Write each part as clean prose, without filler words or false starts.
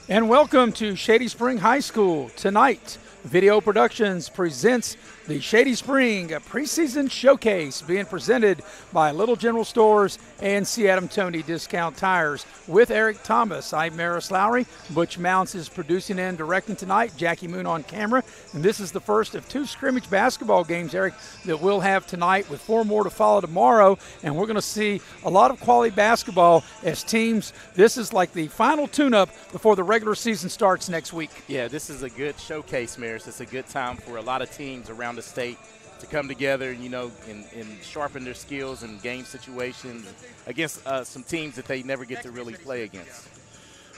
And welcome to Shady Spring High School. Tonight, Video Productions presents the Shady Spring Preseason Showcase, being presented by Little General Stores and C.Adam Toney Discount Tires. With Eric Thomas, I'm Maris Lowry. Butch Mounts is producing and directing tonight. Jackie Moon on camera. And this is the first of two scrimmage basketball games, Eric, that we'll have tonight, with four more to follow tomorrow. And we're going to see a lot of quality basketball as teams. This is like the final tune-up before the regular season starts next week. Yeah, this is a good showcase, Maris. It's a good time for a lot of teams around the state to come together, and sharpen their skills in game situations against some teams that they never get to really play against.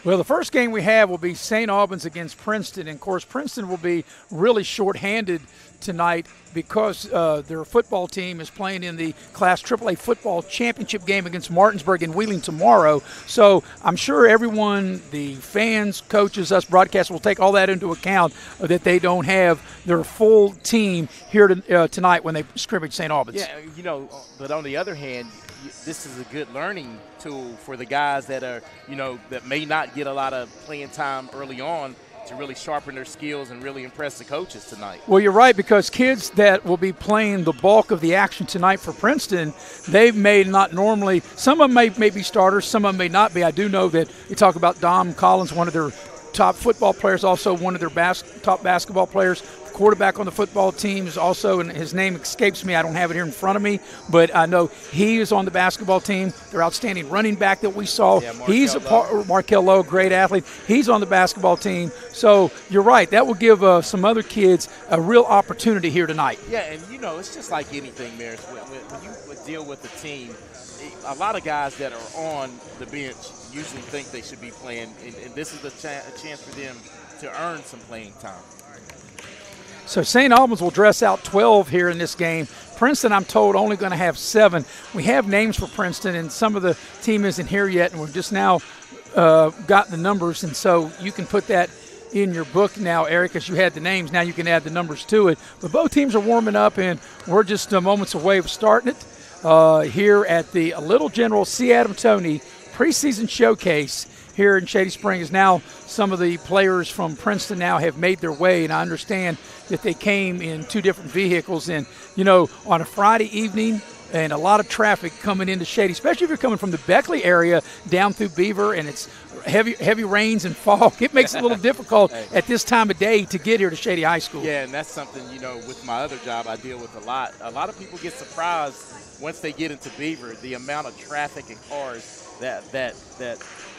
Well, the first game we have will be St. Albans against Princeton. And, of course, Princeton will be really shorthanded tonight because their football team is playing in the Class AAA football championship game against Martinsburg and Wheeling tomorrow. So I'm sure everyone, the fans, coaches, us broadcasters, will take all that into account, that they don't have their full team here tonight when they scrimmage St. Albans. Yeah, but on the other hand, this is a good learning tool for the guys that are, that may not get a lot of playing time early on, to really sharpen their skills and really impress the coaches tonight. Well, you're right, because kids that will be playing the bulk of the action tonight for Princeton, they may not normally, some of them may be starters, some of them may not be. I do know that you talk about Dom Collins, one of their top football players, also one of their top basketball players. Quarterback on the football team is also, and his name escapes me, I don't have it here in front of me, but I know he is on the basketball team. Their outstanding running back that we saw, he's Markel Lowe, great athlete. He's on the basketball team. So you're right, that will give some other kids a real opportunity here tonight. Yeah, and it's just like anything, Maris. When you deal with the team, a lot of guys that are on the bench usually think they should be playing, and this is a chance for them to earn some playing time. So St. Albans will dress out 12 here in this game. Princeton, I'm told, only going to have 7. We have names for Princeton, and some of the team isn't here yet, and we've just now got the numbers. And so you can put that in your book now, Eric, as you had the names. Now you can add the numbers to it. But both teams are warming up, and we're just moments away of starting it here at the Little General C.Adam Toney Preseason Showcase here in Shady Springs. Now some of the players from Princeton now have made their way, and I understand that they came in 2 different vehicles. And, on a Friday evening and a lot of traffic coming into Shady, especially if you're coming from the Beckley area down through Beaver, and it's heavy rains and fog, it makes it a little difficult at this time of day to get here to Shady High School. Yeah, and that's something, with my other job I deal with a lot. A lot of people get surprised once they get into Beaver, the amount of traffic and cars that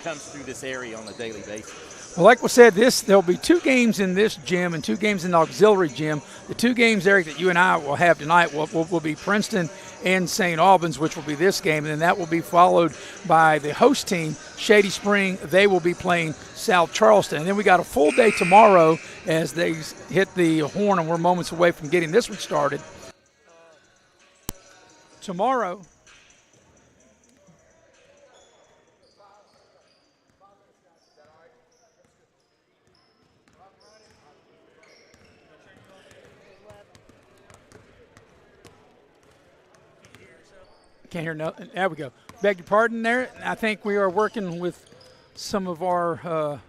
comes through this area on a daily basis. Well, like we said, there'll be 2 games in this gym and 2 games in the auxiliary gym. The 2 games, Eric, that you and I will have tonight will be Princeton and St. Albans, which will be this game, and then that will be followed by the host team, Shady Spring. They will be playing South Charleston. And then we got a full day tomorrow as they hit the horn, and we're moments away from getting this one started. Tomorrow, can't hear nothing. There we go. Beg your pardon there. I think we are working with some of our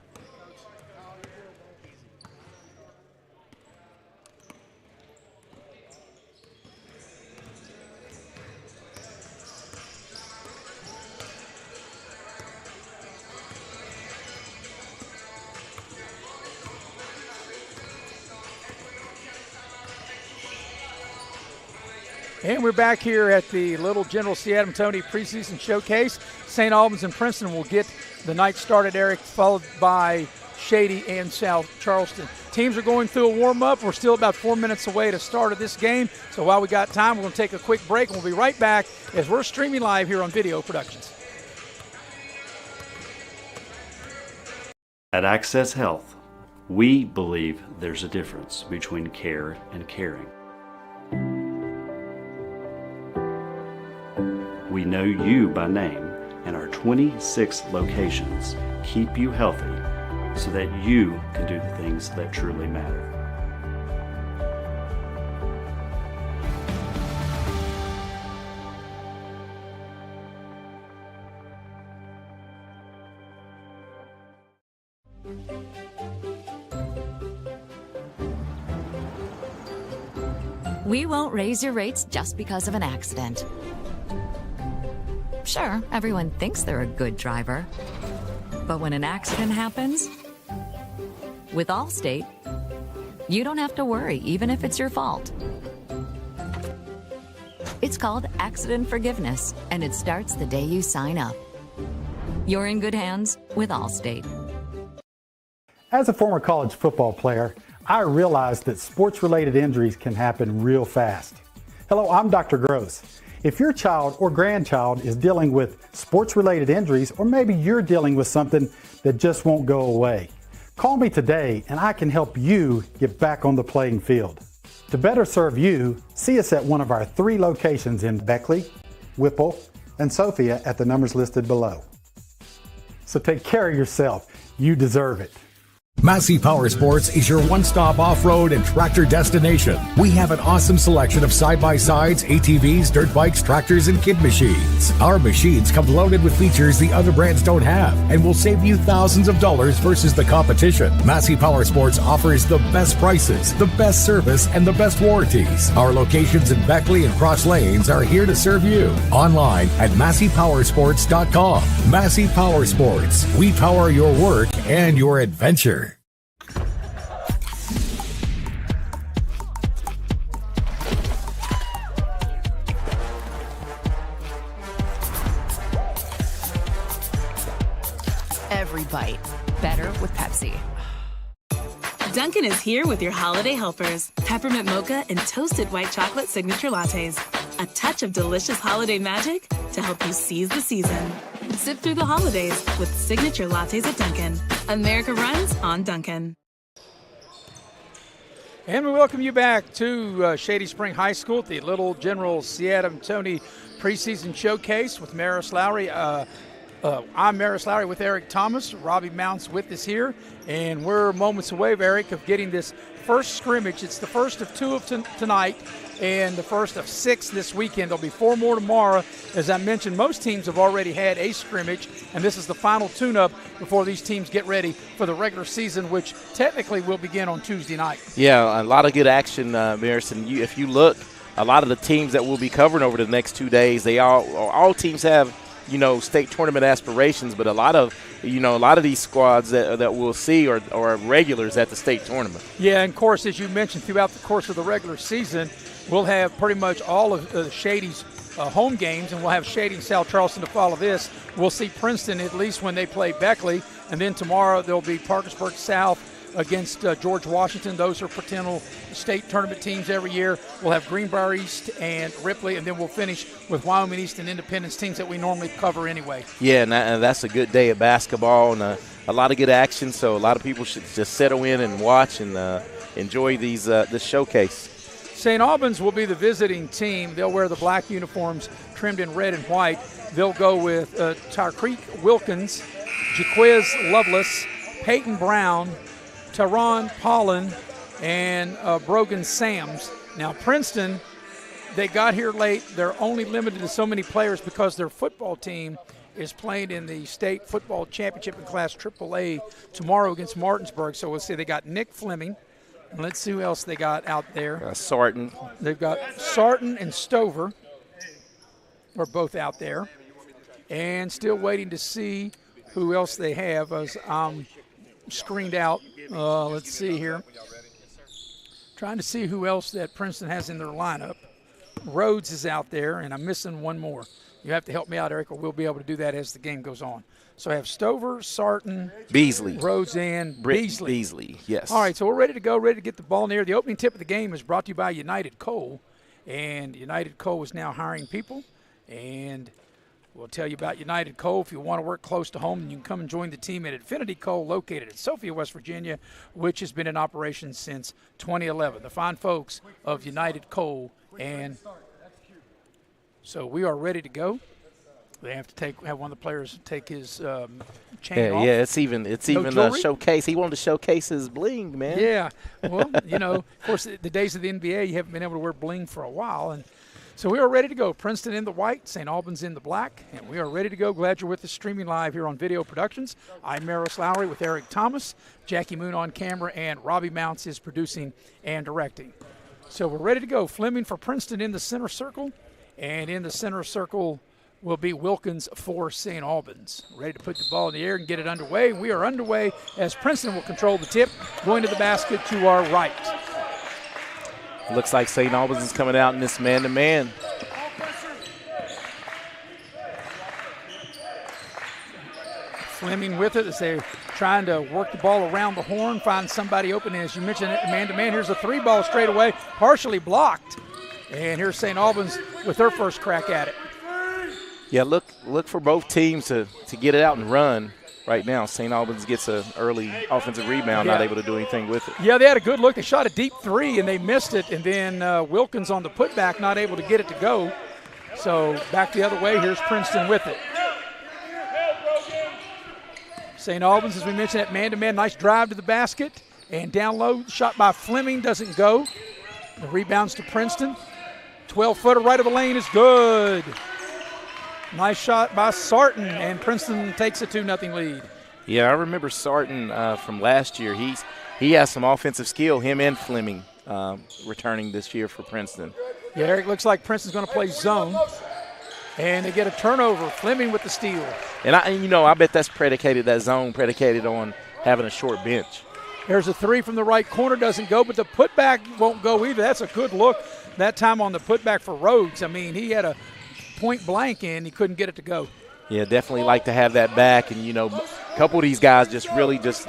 and we're back here at the Little General C.Adam Toney Preseason Showcase. St. Albans and Princeton will get the night started, Eric, followed by Shady and South Charleston. Teams are going through a warm-up. We're still about 4 minutes away to start of this game. So while we got time, we're going to take a quick break, and we'll be right back as we're streaming live here on Video Productions. At Access Health, we believe there's a difference between care and caring. We know you by name, and our 26 locations keep you healthy so that you can do the things that truly matter. We won't raise your rates just because of an accident. Sure, everyone thinks they're a good driver. But when an accident happens, with Allstate, you don't have to worry, even if it's your fault. It's called accident forgiveness, and it starts the day you sign up. You're in good hands with Allstate. As a former college football player, I realized that sports-related injuries can happen real fast. Hello, I'm Dr. Gross. If your child or grandchild is dealing with sports-related injuries, or maybe you're dealing with something that just won't go away, call me today and I can help you get back on the playing field. To better serve you, see us at one of our 3 locations in Beckley, Whipple, and Sophia at the numbers listed below. So take care of yourself. You deserve it. Massey Power Sports is your one-stop off-road and tractor destination. We have an awesome selection of side-by-sides, ATVs, dirt bikes, tractors, and kid machines. Our machines come loaded with features the other brands don't have and will save you thousands of dollars versus the competition. Massey Power Sports offers the best prices, the best service, and the best warranties. Our locations in Beckley and Cross Lanes are here to serve you. Online at MasseyPowersports.com. Massey Power Sports. We power your work and your adventure. Every bite better with Pepsi. Dunkin' is here with your holiday helpers. Peppermint mocha and toasted white chocolate signature lattes. A touch of delicious holiday magic to help you seize the season. Sip through the holidays with signature lattes at Dunkin'. America runs on Dunkin'. And we welcome you back to Shady Spring High School at the Little General C.Adam Toney Preseason Showcase with Maris Lowry. I'm Maris Lowry with Eric Thomas. Robbie Mounts with us here, and we're moments away, Eric, of getting this first scrimmage. It's the first of 2 of tonight and the first of 6 this weekend. There'll be 4 more tomorrow. As I mentioned, most teams have already had a scrimmage, and this is the final tune-up before these teams get ready for the regular season, which technically will begin on Tuesday night. Yeah, a lot of good action, Maris. And if you look, a lot of the teams that we'll be covering over the next 2 days, all teams have state tournament aspirations, but a lot of these squads that we'll see are regulars at the state tournament. Yeah, and of course, as you mentioned, throughout the course of the regular season, we'll have pretty much all of Shady's home games, and we'll have Shady and South Charleston to follow this. We'll see Princeton at least when they play Beckley, and then tomorrow there'll be Parkersburg South against George Washington. Those are potential state tournament teams every year. We'll have Greenbrier East and Ripley, and then we'll finish with Wyoming East and Independence, teams that we normally cover anyway. Yeah, and that's a good day of basketball and a lot of good action, so a lot of people should just settle in and watch and enjoy this showcase. St. Albans will be the visiting team. They'll wear the black uniforms trimmed in red and white. They'll go with Tyreek Wilkins, Jaquiz Lovelace, Peyton Brown, Teron Pollen, and Brogan Sams. Now, Princeton, they got here late. They're only limited to so many players because their football team is playing in the state football championship in Class AAA tomorrow against Martinsburg. So we'll see. They got Nick Fleming. And let's see who else they got out there. Sarton. They've got Sarton and Stover are both out there. And still waiting to see who else they have as screened out. Let's see here. Trying to see who else that Princeton has in their lineup. Rhodes is out there, and I'm missing one more. You have to help me out, Eric, or we'll be able to do that as the game goes on. So I have Stover, Sarton, Beasley, Rhodes, and Beasley. Beasley, yes. All right, so we're ready to go, ready to get the ball in the air. The opening tip of the game is brought to you by United Coal, and United Coal is now hiring people, and we'll tell you about United Coal. If you want to work close to home, you can come and join the team at Infinity Coal, located in Sophia, West Virginia, which has been in operation since 2011. The fine folks of United Coal, and so we are ready to go. They have to have one of the players take his chain off. Yeah, it's even a showcase. He wanted to showcase his bling, man. Yeah, well, of course, the days of the NBA, you haven't been able to wear bling for a while, and So we are ready to go. Princeton in the white, St. Albans in the black, and we are ready to go. Glad you're with us streaming live here on Video Productions. I'm Maris Lowry with Eric Thomas, Jackie Moon on camera, and Robbie Mounts is producing and directing. So we're ready to go. Fleming for Princeton in the center circle, and in the center circle will be Wilkins for St. Albans. Ready to put the ball in the air and get it underway. We are underway as Princeton will control the tip, going to the basket to our right. Looks like St. Albans is coming out in this man-to-man. Fleming with it as they're trying to work the ball around the horn, find somebody open. As you mentioned, man-to-man, here's a three ball straight away, partially blocked. And here's St. Albans with their first crack at it. Yeah, look for both teams to get it out and run. Right now, St. Albans gets an early offensive rebound, not able to do anything with it. Yeah, they had a good look. They shot a deep three, and they missed it. And then Wilkins on the putback, not able to get it to go. So back the other way, here's Princeton with it. St. Albans, as we mentioned, at man-to-man, nice drive to the basket. And down low, shot by Fleming, doesn't go. The rebounds to Princeton. 12-footer right of the lane is good. Nice shot by Sarton, and Princeton takes a 2-0 lead. Yeah, I remember Sarton from last year. He has some offensive skill, him and Fleming, returning this year for Princeton. Yeah, Eric, looks like Princeton's going to play zone, and they get a turnover. Fleming with the steal. And I bet that zone predicated on having a short bench. There's a three from the right corner, doesn't go, but the putback won't go either. That's a good look that time on the putback for Rhodes. I mean, he had a point blank and he couldn't get it to go. Yeah, definitely like to have that back. And, a couple of these guys just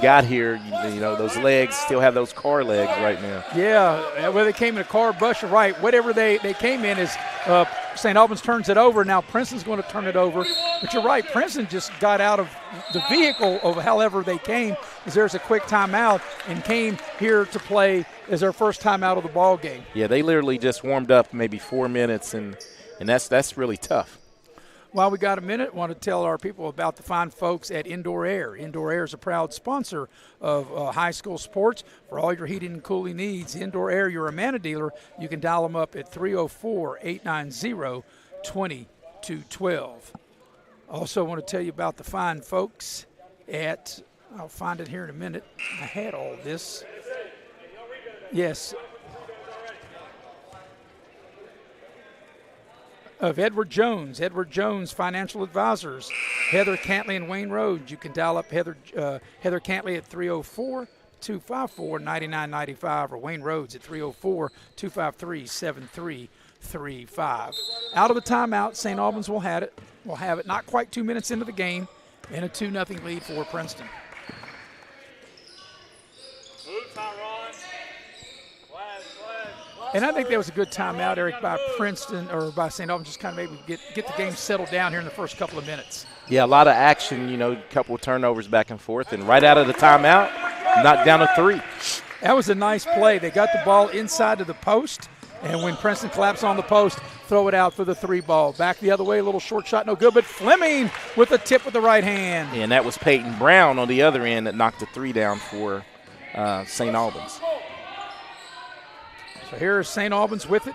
got here. Those legs still have those car legs right now. Yeah, whether they came in a car, bus, you're right. Whatever they came in is St. Albans turns it over. Now Princeton's going to turn it over. But you're right, Princeton just got out of the vehicle of however they came, as there's a quick timeout, and came here to play as their first time out of the ball game. Yeah, they literally just warmed up maybe 4 minutes, and that's really tough. While we got a minute, I want to tell our people about the fine folks at Indoor Air. Indoor Air is a proud sponsor of high school sports. For all your heating and cooling needs, Indoor Air, you're a Amana dealer. You can dial them up at 304-890-2212. Also want to tell you about the fine folks at, I'll find it here in a minute. I had all this. Yes. Of Edward Jones Financial Advisors, Heather Cantley and Wayne Rhodes. You can dial up Heather Cantley at 304-254-9995 or Wayne Rhodes at 304-253-7335. Out of the timeout, St. Albans will have it. Not quite 2 minutes into the game, and a 2-0 lead for Princeton. And I think that was a good timeout, Eric, by Princeton or by St. Albans, just kind of maybe get the game settled down here in the first couple of minutes. Yeah, a lot of action, a couple of turnovers back and forth. And right out of the timeout, knocked down a three. That was a nice play. They got the ball inside of the post, and when Princeton collapsed on the post, throw it out for the three ball. Back the other way, a little short shot, no good, but Fleming with the tip with the right hand. Yeah, and that was Peyton Brown on the other end that knocked the three down for St. Albans. So here's St. Albans with it.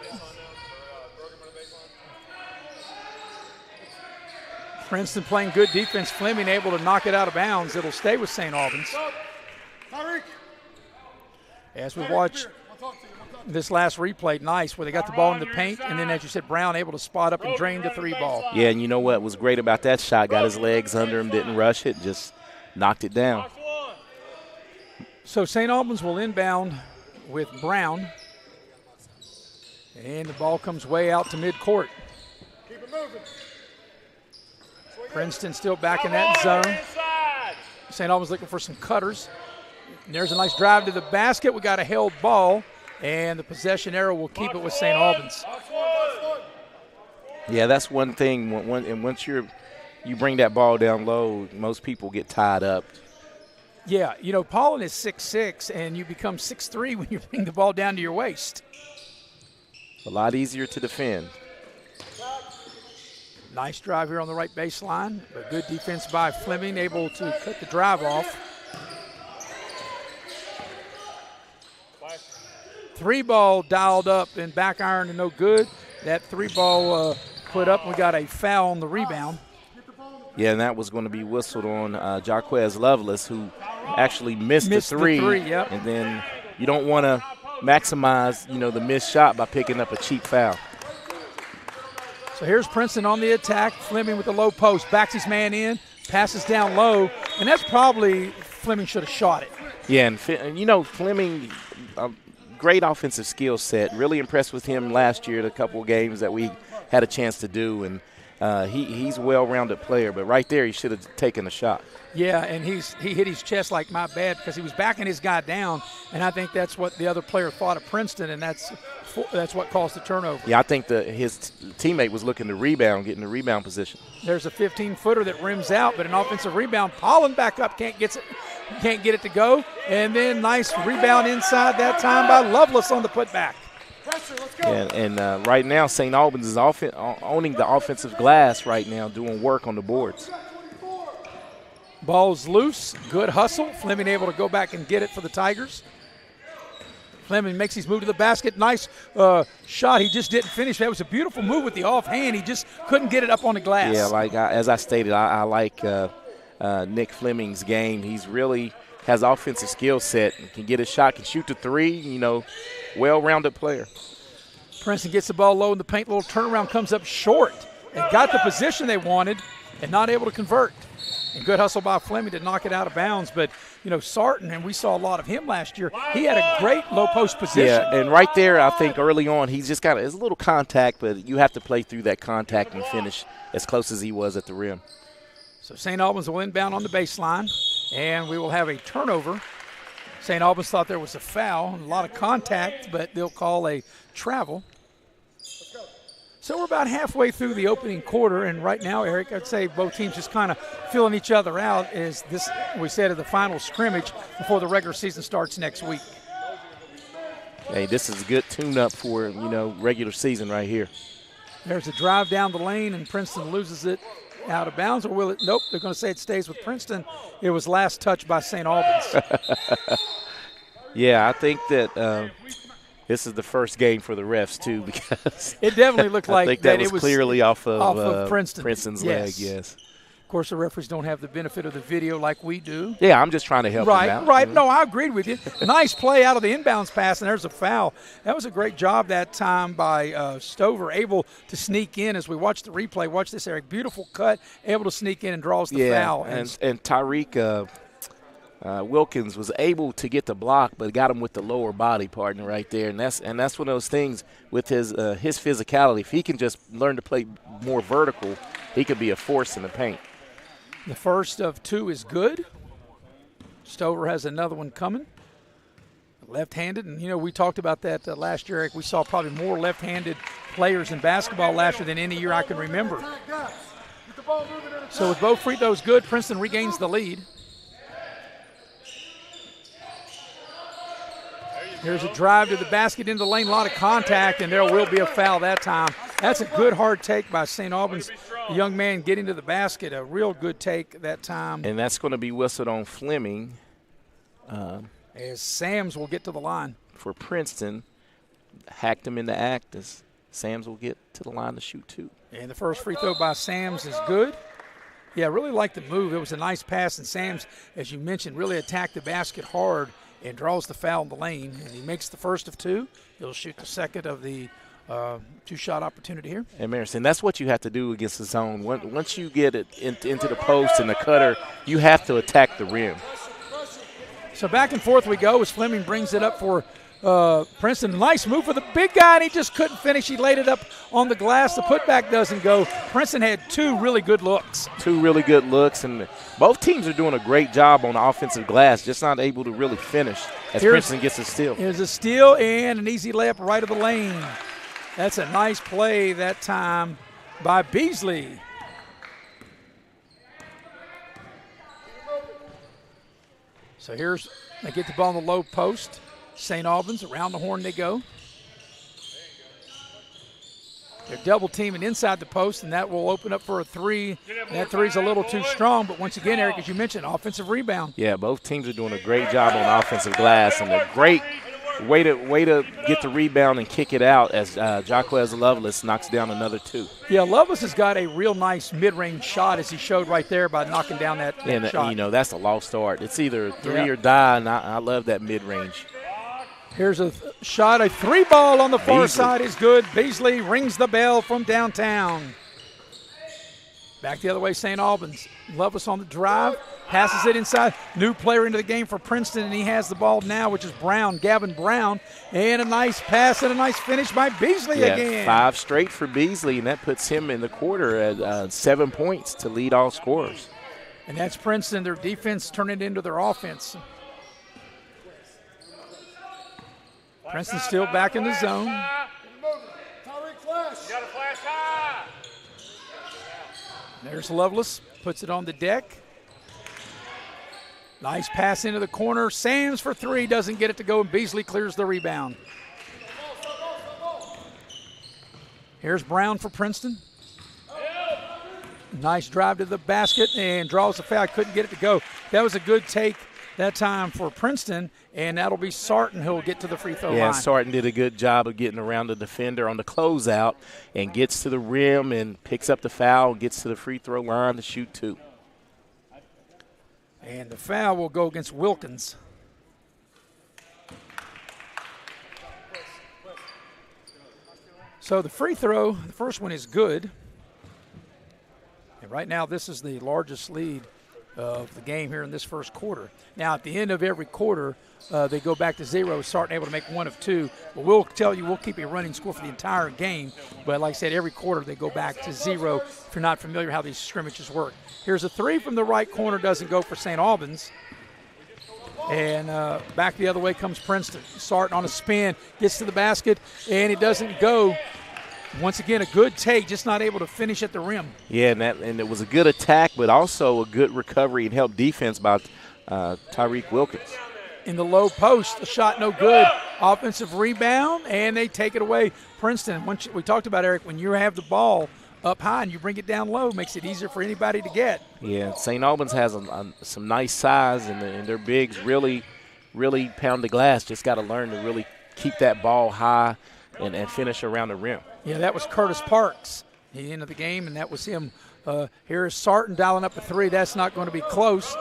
Princeton playing good defense. Fleming able to knock it out of bounds. It'll stay with St. Albans. As we watch this last replay, nice, where they got the ball in the paint, and then, as you said, Brown able to spot up and drain the three ball. Yeah, and you know what was great about that shot? Got his legs under him, didn't rush it, just knocked it down. So St. Albans will inbound with Brown. And the ball comes way out to midcourt. Keep it moving. Princeton still back in that zone. St. Albans looking for some cutters. And there's a nice drive to the basket. We got a held ball, and the possession arrow will keep it with St. Albans. Yeah, that's one thing. And once you bring that ball down low, most people get tied up. Yeah, Paulin is 6'6", and you become 6'3" when you bring the ball down to your waist. A lot easier to defend. Nice drive here on the right baseline, but good defense by Fleming, able to cut the drive off. Three ball dialed up and back iron and no good. That 3-ball put up. We got a foul on the rebound. Yeah, and that was going to be whistled on Jarquez Lovelace, who actually missed the three. Yep. And then you don't want to maximize, the missed shot by picking up a cheap foul. So here's Princeton on the attack. Fleming with the low post. Backs his man in. Passes down low. And that's probably Fleming should have shot it. Yeah, and Fleming, great offensive skill set. Really impressed with him last year at a couple of games that we had a chance to do. And he's a well-rounded player, but right there he should have taken a shot. Yeah, and he hit his chest like my bad because he was backing his guy down, and I think that's what the other player thought of Princeton, and that's what caused the turnover. Yeah, I think his teammate was looking to rebound, getting the rebound position. There's a 15-footer that rims out, but an offensive rebound. Pollen back up, can't get it to go, and then nice rebound inside that time by Lovelace on the putback. And right now, St. Albans is owning the offensive glass right now, doing work on the boards. Ball's loose, good hustle. Fleming able to go back and get it for the Tigers. Fleming makes his move to the basket. Nice shot. He just didn't finish. That was a beautiful move with the offhand. He just couldn't get it up on the glass. Yeah, as I stated, I like Nick Fleming's game. He's really has offensive skill set, can get a shot, can shoot the three, well-rounded player. Princeton gets the ball low in the paint. Little turnaround comes up short. They got the position they wanted and not able to convert. And good hustle by Fleming to knock it out of bounds. But, Sarton, and we saw a lot of him last year, he had a great low post position. Yeah, and right there, I think early on, he's just got it's a little contact, but you have to play through that contact and finish as close as he was at the rim. So St. Albans will inbound on the baseline, and we will have a turnover. St. Albans thought there was a foul, a lot of contact, but they'll call a travel. So we're about halfway through the opening quarter, and right now, Eric, I'd say both teams just kind of filling each other out as this, we said, of the final scrimmage before the regular season starts next week. Hey, this is a good tune-up for, regular season right here. There's a drive down the lane, and Princeton loses it out of bounds, or will it? Nope, they're going to say it stays with Princeton. It was last touched by St. Albans. Yeah, I think that this is the first game for the refs, too, because it definitely looked like I think that was clearly off of Princeton's leg, yes. Of course, the referees don't have the benefit of the video like we do. Yeah, I'm just trying to help them out. Right. No, I agreed with you. Nice play out of the inbounds pass, and there's a foul. That was a great job that time by Stover, able to sneak in as we watch the replay. Watch this, Eric. Beautiful cut, able to sneak in and draws the foul. And Tyreek Wilkins was able to get the block, but got him with the lower body partner right there. And that's one of those things with his physicality. If he can just learn to play more vertical, he could be a force in the paint. The first of two is good. Stover has another one coming. Left-handed, and, we talked about that last year, Eric. We saw probably more left-handed players in basketball last year than any year I can remember. So with both free throws good, Princeton regains the lead. Here's a drive to the basket into the lane, a lot of contact, and there will be a foul that time. That's a good hard take by St. Albans. The young man getting to the basket, a real good take that time. And that's going to be whistled on Fleming. As Sams will get to the line. For Princeton, hacked him into act as Sams will get to the line to shoot two. And the first free throw by Sams is good. Yeah, I really like the move. It was a nice pass, and Sams, as you mentioned, really attacked the basket hard and draws the foul in the lane. And he makes the first of two. He'll shoot the second of the two-shot opportunity here. And Marison, that's what you have to do against the zone. Once you get it into the post and the cutter, you have to attack the rim. So back and forth we go as Fleming brings it up for Princeton. Nice move for the big guy, and he just couldn't finish. He laid it up on the glass. The putback doesn't go. Princeton had two really good looks. And both teams are doing a great job on the offensive glass, just not able to really finish as Princeton gets a steal. Here's a steal and an easy layup right of the lane. That's a nice play that time by Beasley. So they get the ball on the low post. St. Albans, around the horn they go. They're double teaming inside the post, and that will open up for a three. That three's a little too strong, but once again, Eric, as you mentioned, offensive rebound. Yeah, both teams are doing a great job on offensive glass, and a great Way to get the rebound and kick it out as Jaquez Lovelace knocks down another 2. Yeah, Lovelace has got a real nice mid-range shot, as he showed right there by knocking down that shot. You know, that's a lost art. It's either 3 or die, and I love that mid-range. Here's a shot. A 3-ball on the far side is good. Beasley rings the bell from downtown. Back the other way, St. Albans. Lovelace on the drive. Passes it inside. New player into the game for Princeton, and he has the ball now, which is Brown, Gavin Brown. And a nice pass and a nice finish by Beasley again. 5 straight for Beasley, and that puts him in the quarter at 7 points to lead all scorers. And that's Princeton. Their defense turning it into their offense. Princeton still back in the zone. There's Lovelace. Puts it on the deck. Nice pass into the corner. Sams for 3. Doesn't get it to go, and Beasley clears the rebound. Here's Brown for Princeton. Nice drive to the basket and draws the foul. Couldn't get it to go. That was a good take that time for Princeton, and that'll be Sarton who'll get to the free throw line. Yeah, Sarton did a good job of getting around the defender on the closeout and gets to the rim and picks up the foul, gets to the free throw line to shoot 2. And the foul will go against Wilkins. So the free throw, the first one is good. And right now this is the largest lead of the game here in this first quarter. Now at the end of every quarter, they go back to 0, Sarton able to make 1 of 2. But we'll tell you, we'll keep a running score for the entire game. But like I said, every quarter they go back to 0 if you're not familiar how these scrimmages work. Here's a 3 from the right corner, doesn't go for St. Albans. And back the other way comes Princeton. Sarton on a spin, gets to the basket, and it doesn't go. Once again, a good take, just not able to finish at the rim. Yeah, and it was a good attack, but also a good recovery and help defense by Tyreek Wilkins. In the low post, a shot no good. Offensive rebound, and they take it away. Princeton, we talked about, Eric, when you have the ball up high and you bring it down low, makes it easier for anybody to get. Yeah, St. Albans has some nice size, and their bigs really pound the glass. Just got to learn to really keep that ball high and finish around the rim. Yeah, that was Curtis Parks. He ended the game, and that was him. Here is Sarton dialing up a 3. That's not going to be close.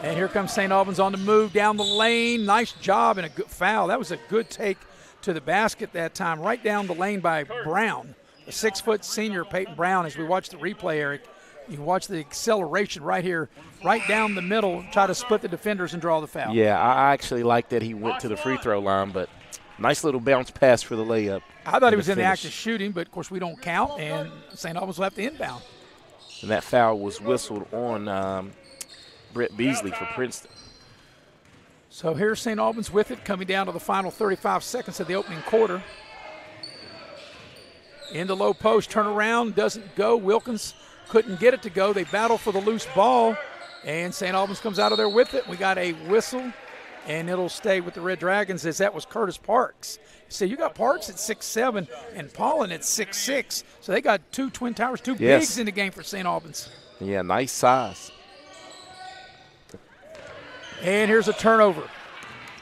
And here comes St. Albans on the move down the lane. Nice job and a good foul. That was a good take to the basket that time, right down the lane by Brown, a 6-foot senior, Peyton Brown. As we watch the replay, Eric, you watch the acceleration right here, right down the middle, try to split the defenders and draw the foul. Yeah, I actually like that he went to the free throw line, but nice little bounce pass for the layup. I thought he was in the act of shooting, but, of course, we don't count, and St. Albans left the inbound. And that foul was whistled on Brett Beasley for Princeton. So here's St. Albans with it, coming down to the final 35 seconds of the opening quarter. In the low post, turnaround, doesn't go. Wilkins couldn't get it to go. They battle for the loose ball, and St. Albans comes out of there with it. We got a whistle, and it'll stay with the Red Dragons, as that was Curtis Parks. So you got Parks at 6'7", and Paulin at 6'6". So they got 2 twin towers, 2 bigs in the game for St. Albans. Yeah, nice size. And here's a turnover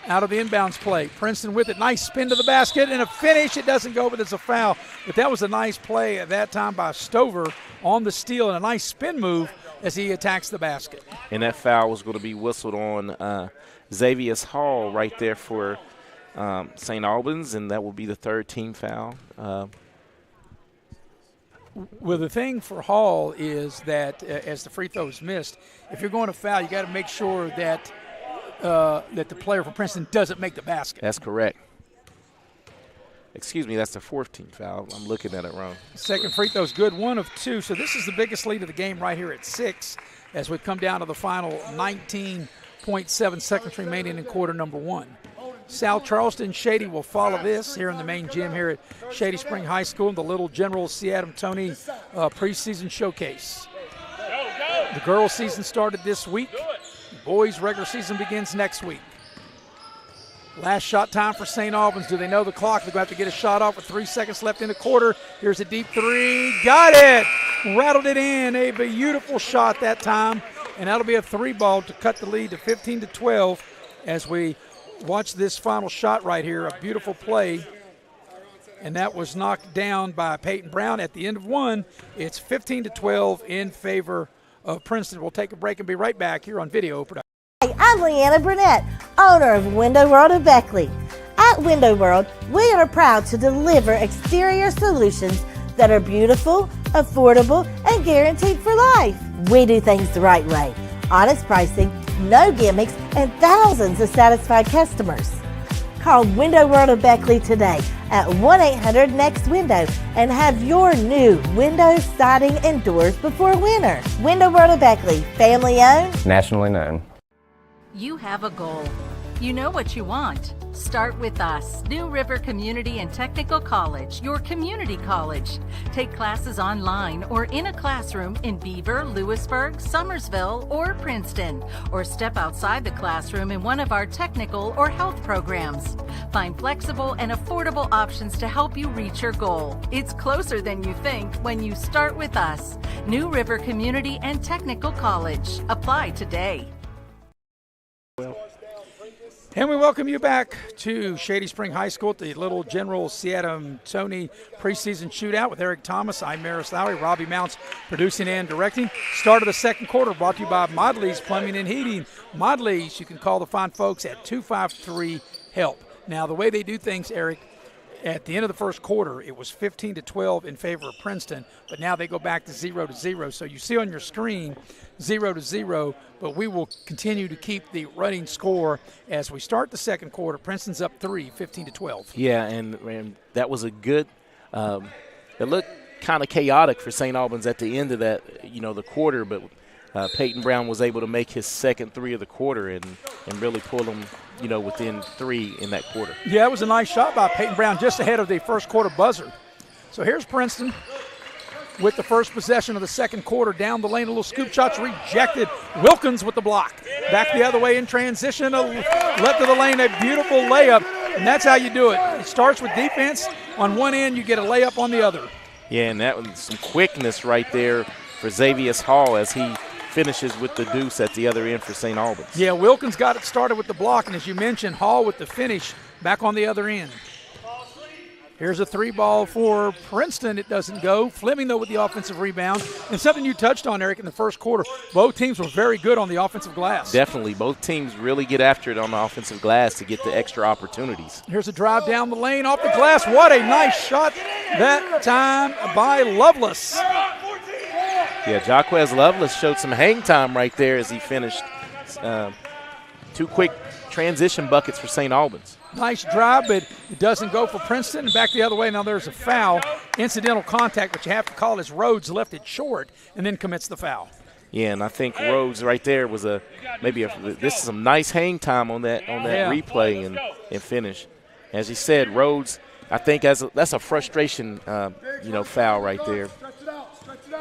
out of the inbounds play. Princeton with it. Nice spin to the basket and a finish. It doesn't go, but it's a foul. But that was a nice play at that time by Stover on the steal, and a nice spin move as he attacks the basket. And that foul was going to be whistled on Xavier Hall right there for St. Albans, and that will be the 3rd team foul. Well, the thing for Hall is that as the free throw is missed, if you're going to foul, you got to make sure that that the player for Princeton doesn't make the basket. That's correct. Excuse me, that's the 4th team foul. I'm looking at it wrong. Second free throw is good, 1 of 2. So this is the biggest lead of the game right here at 6 as we come down to the final 19.7 seconds remaining in quarter number 1. South Charleston Shady will follow this here in the main gym here at Shady Spring High School in the Little General C.Adam Toney preseason showcase. The girls' season started this week. The boys' regular season begins next week. Last shot time for St. Albans. Do they know the clock? They're going to have to get a shot off with 3 seconds left in the quarter. Here's a deep 3. Got it! Rattled it in. A beautiful shot that time. And that'll be a 3 ball to cut the lead to 15-12 as we watch this final shot right here, a beautiful play. And that was knocked down by Peyton Brown at the end of one. It's 15-12 in favor of Princeton. We'll take a break and be right back here on Video Production. Hey, I'm Leanna Burnett, owner of Window World of Beckley. At Window World, we are proud to deliver exterior solutions that are beautiful, affordable, and guaranteed for life. We do things the right way. Honest pricing, no gimmicks, and thousands of satisfied customers. Call Window World of Beckley today at 1-800-NEXT-WINDOW and have your new windows, siding, and doors before winter. Window World of Beckley, family owned, nationally known. You have a goal. You know what you want. Start with us, New River Community and Technical College, your community college. Take classes online or in a classroom in Beaver, Lewisburg, Summersville, or Princeton, or step outside the classroom in one of our technical or health programs. Find flexible and affordable options to help you reach your goal. It's closer than you think when you start with us, New River Community and Technical College. Apply today. And we welcome you back to Shady Spring High School at the Little General C.Adam Toney Preseason Shootout with Eric Thomas. I'm Maris Lowry. Robbie Mounts producing and directing. Start of the second quarter brought to you by Modley's Plumbing and Heating. Modley's, you can call the fine folks at 253-HELP. Now, the way they do things, Eric, at the end of the first quarter, it was 15-12 in favor of Princeton, but now they go back to 0-0. So you see on your screen 0-0, but we will continue to keep the running score as we start the second quarter. Princeton's up 3, 15-12. Yeah, and that was a good it looked kind of chaotic for St. Albans at the end of that, the quarter, but Peyton Brown was able to make his second three of the quarter and really pull them, within 3 in that quarter. Yeah, it was a nice shot by Peyton Brown just ahead of the first quarter buzzer. So here's Princeton with the first possession of the second quarter. Down the lane, a little scoop shot's rejected. Wilkins with the block. Back the other way in transition, left of the lane, a beautiful layup, and that's how you do it. It starts with defense on one end, you get a layup on the other. Yeah, and that was some quickness right there for Xavier Hall as he finishes with the deuce at the other end for St. Albans. Yeah, Wilkins got it started with the block, and as you mentioned, Hall with the finish back on the other end. Here's a 3-ball for Princeton. It doesn't go. Fleming, though, with the offensive rebound. And something you touched on, Eric, in the first quarter, both teams were very good on the offensive glass. Definitely. Both teams really get after it on the offensive glass to get the extra opportunities. Here's a drive down the lane off the glass. What a nice shot that time by Lovelace. Yeah, Jaquez Lovelace showed some hang time right there as he finished 2 quick transition buckets for St. Albans. Nice drive, but it doesn't go for Princeton. And back the other way, now there's a foul. Incidental contact, but you have to call as Rhodes left it short and then commits the foul. Yeah, and I think Rhodes right there was this is some nice hang time on that replay and finish. As he said, Rhodes, I think that's a frustration foul right there.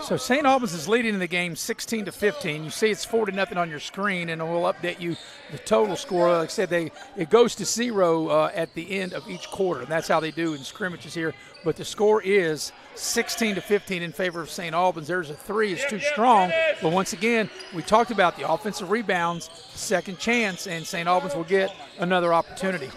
So St. Albans is leading in the game 16-15. You see it's 4-0 on your screen, and we'll update you the total score. Like I said, it goes to 0 at the end of each quarter, and that's how they do in scrimmages here. But the score is 16-15 in favor of St. Albans. There's a 3. It's too strong. But once again, we talked about the offensive rebounds, second chance, and St. Albans will get another opportunity.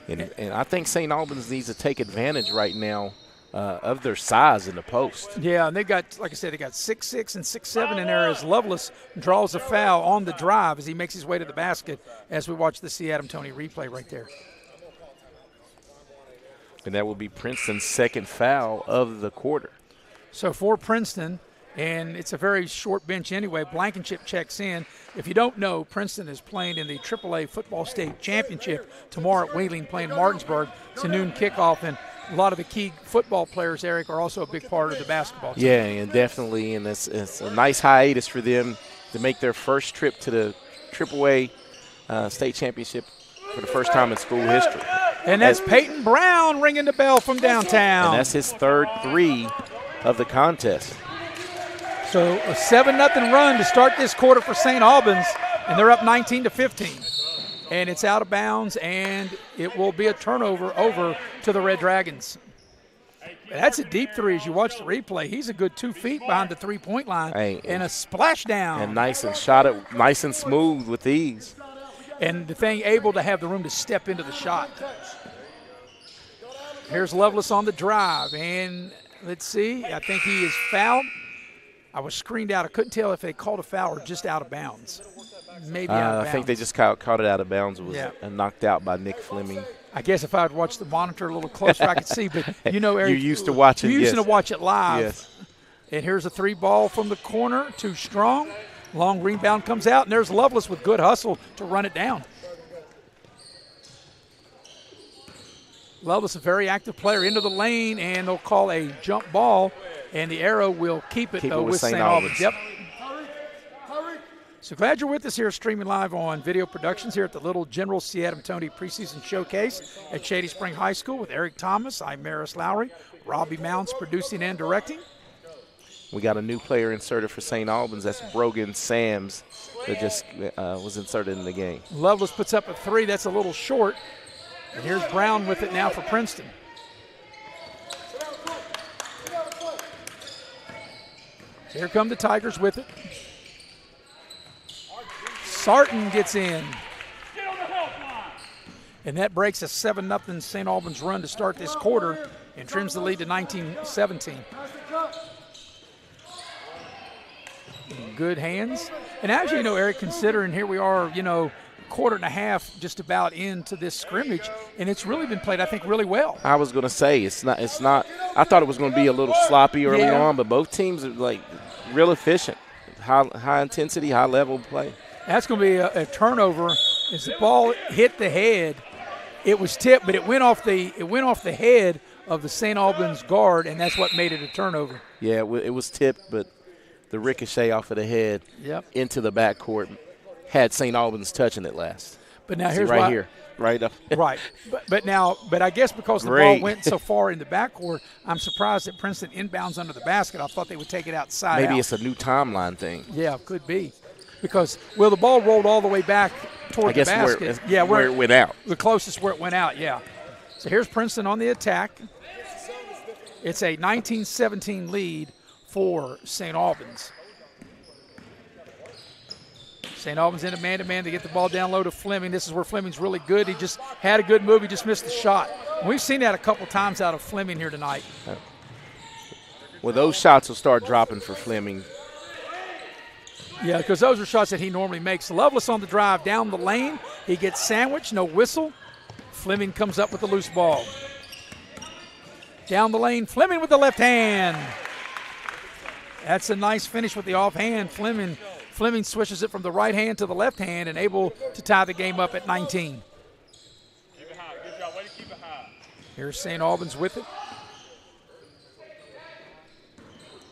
And I think St. Albans needs to take advantage right now of their size in the post. Yeah, and they got, like I said, they got 6'6" and 6'7" in there as Lovelace draws a foul on the drive as he makes his way to the basket as we watch the C.Adam Toney replay right there. And that will be Princeton's second foul of the quarter. So for Princeton, and it's a very short bench anyway, Blankenship checks in. If you don't know, Princeton is playing in the AAA Football State Championship tomorrow at Wheeling, playing Martinsburg. It's a noon kickoff, and a lot of the key football players, Eric, are also a big part of the basketball team. Yeah, and definitely, and it's a nice hiatus for them to make their first trip to the AAA State Championship for the first time in school history. And that's Peyton Brown ringing the bell from downtown. And that's his third 3 of the contest. So a 7-0 run to start this quarter for St. Albans, and they're up 19-15. And it's out of bounds, and it will be a turnover over to the Red Dragons. That's a deep 3 as you watch the replay. He's a good 2 feet behind the three-point line, and a splashdown. And nice and shot it nice and smooth with ease. And the thing able to have the room to step into the shot. Here's Lovelace on the drive, and let's see, I think he is fouled. I was screened out. I couldn't tell if they called a foul or just out of bounds. Maybe out of bounds. I think they just caught it out of bounds. It was knocked out by Nick Fleming. I guess if I had watched the monitor a little closer, I could see. But you know, Eric, you're used to watching. You used to watch it live. Yes. And here's a 3 ball from the corner, too strong. Long rebound comes out, and there's Lovelace with good hustle to run it down. Lovelace, a very active player, into the lane, and they'll call a jump ball, and the arrow will keep it, though, with St. Albans. Yep. So glad you're with us here, streaming live on Video Productions here at the Little General C.Adam Toney Preseason Showcase at Shady Spring High School with Eric Thomas. I'm Maris Lowry. Robbie Mounts producing and directing. We got a new player inserted for St. Albans. That's Brogan Sams that just was inserted in the game. Lovelace puts up a 3. That's a little short. And here's Brown with it now for Princeton. So here come the Tigers with it. Sarton gets in. And that breaks a 7-0 St. Albans run to start this quarter and trims the lead to 19-17. Good hands. And as you know, Eric, considering here we are, quarter and a half just about into this scrimmage, and it's really been played, I think, really well. I was going to say it's not I thought it was going to be a little sloppy early on, but both teams are like real efficient. High intensity, high level play. That's going to be a turnover as the ball hit the head. It was tipped, but it went off the head of the St. Albans guard, and that's what made it a turnover. Yeah, it was tipped, but the ricochet off of the head into the backcourt had St. Albans touching it last. But now here's here, right up. Right, but I guess because the ball went so far in the backcourt, I'm surprised that Princeton inbounds under the basket. I thought they would take it outside. Maybe it's a new timeline thing. Yeah, could be, because the ball rolled all the way back toward the basket. Where it went out. The closest where it went out. Yeah. So here's Princeton on the attack. It's a 19-17 lead for St. Albans. St. Albans in a man-to-man to get the ball down low to Fleming. This is where Fleming's really good. He just had a good move. He just missed the shot. And we've seen that a couple times out of Fleming here tonight. Well, those shots will start dropping for Fleming. Yeah, because those are shots that he normally makes. Lovelace on the drive down the lane. He gets sandwiched, no whistle. Fleming comes up with the loose ball. Down the lane, Fleming with the left hand. That's a nice finish with the offhand. Fleming switches it from the right hand to the left hand and able to tie the game up at 19. Keep it high. Good job. Way to keep it high. Here's St. Albans with it.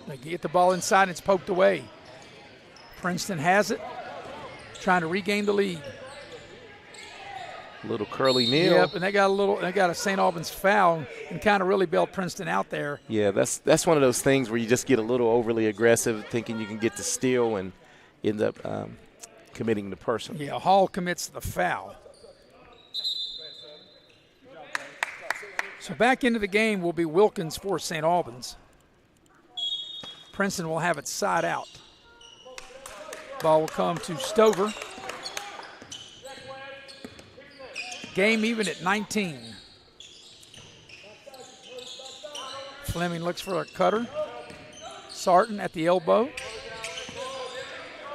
They get the ball inside and it's poked away. Princeton has it, trying to regain the lead. A little curly kneel. Yep, and they got a St. Albans foul and kind of really bailed Princeton out there. Yeah, that's one of those things where you just get a little overly aggressive, thinking you can get the steal and end up committing the person. Yeah, Hall commits the foul. So back into the game will be Wilkins for St. Albans. Princeton will have it side out. Ball will come to Stover. Game even at 19. Fleming looks for a cutter. Sarton at the elbow.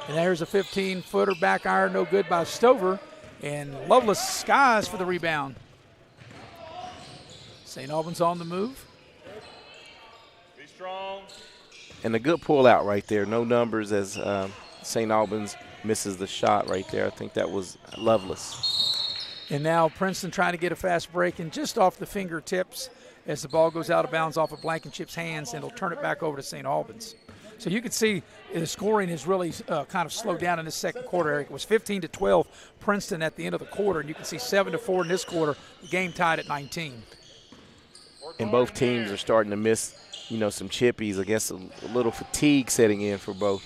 And there's a 15-footer back iron, no good by Stover. And Lovelace skies for the rebound. St. Albans on the move. Be strong. And a good pull out right there. No numbers as St. Albans misses the shot right there. I think that was Lovelace. And now Princeton trying to get a fast break and just off the fingertips as the ball goes out of bounds off of Blankenship's hands, and it'll turn it back over to St. Albans. So you can see the scoring has really kind of slowed down in this second quarter, Eric. It was 15-12 Princeton at the end of the quarter, and you can see 7-4 in this quarter. The game tied at 19. And both teams are starting to miss, some chippies. I guess a little fatigue setting in for both.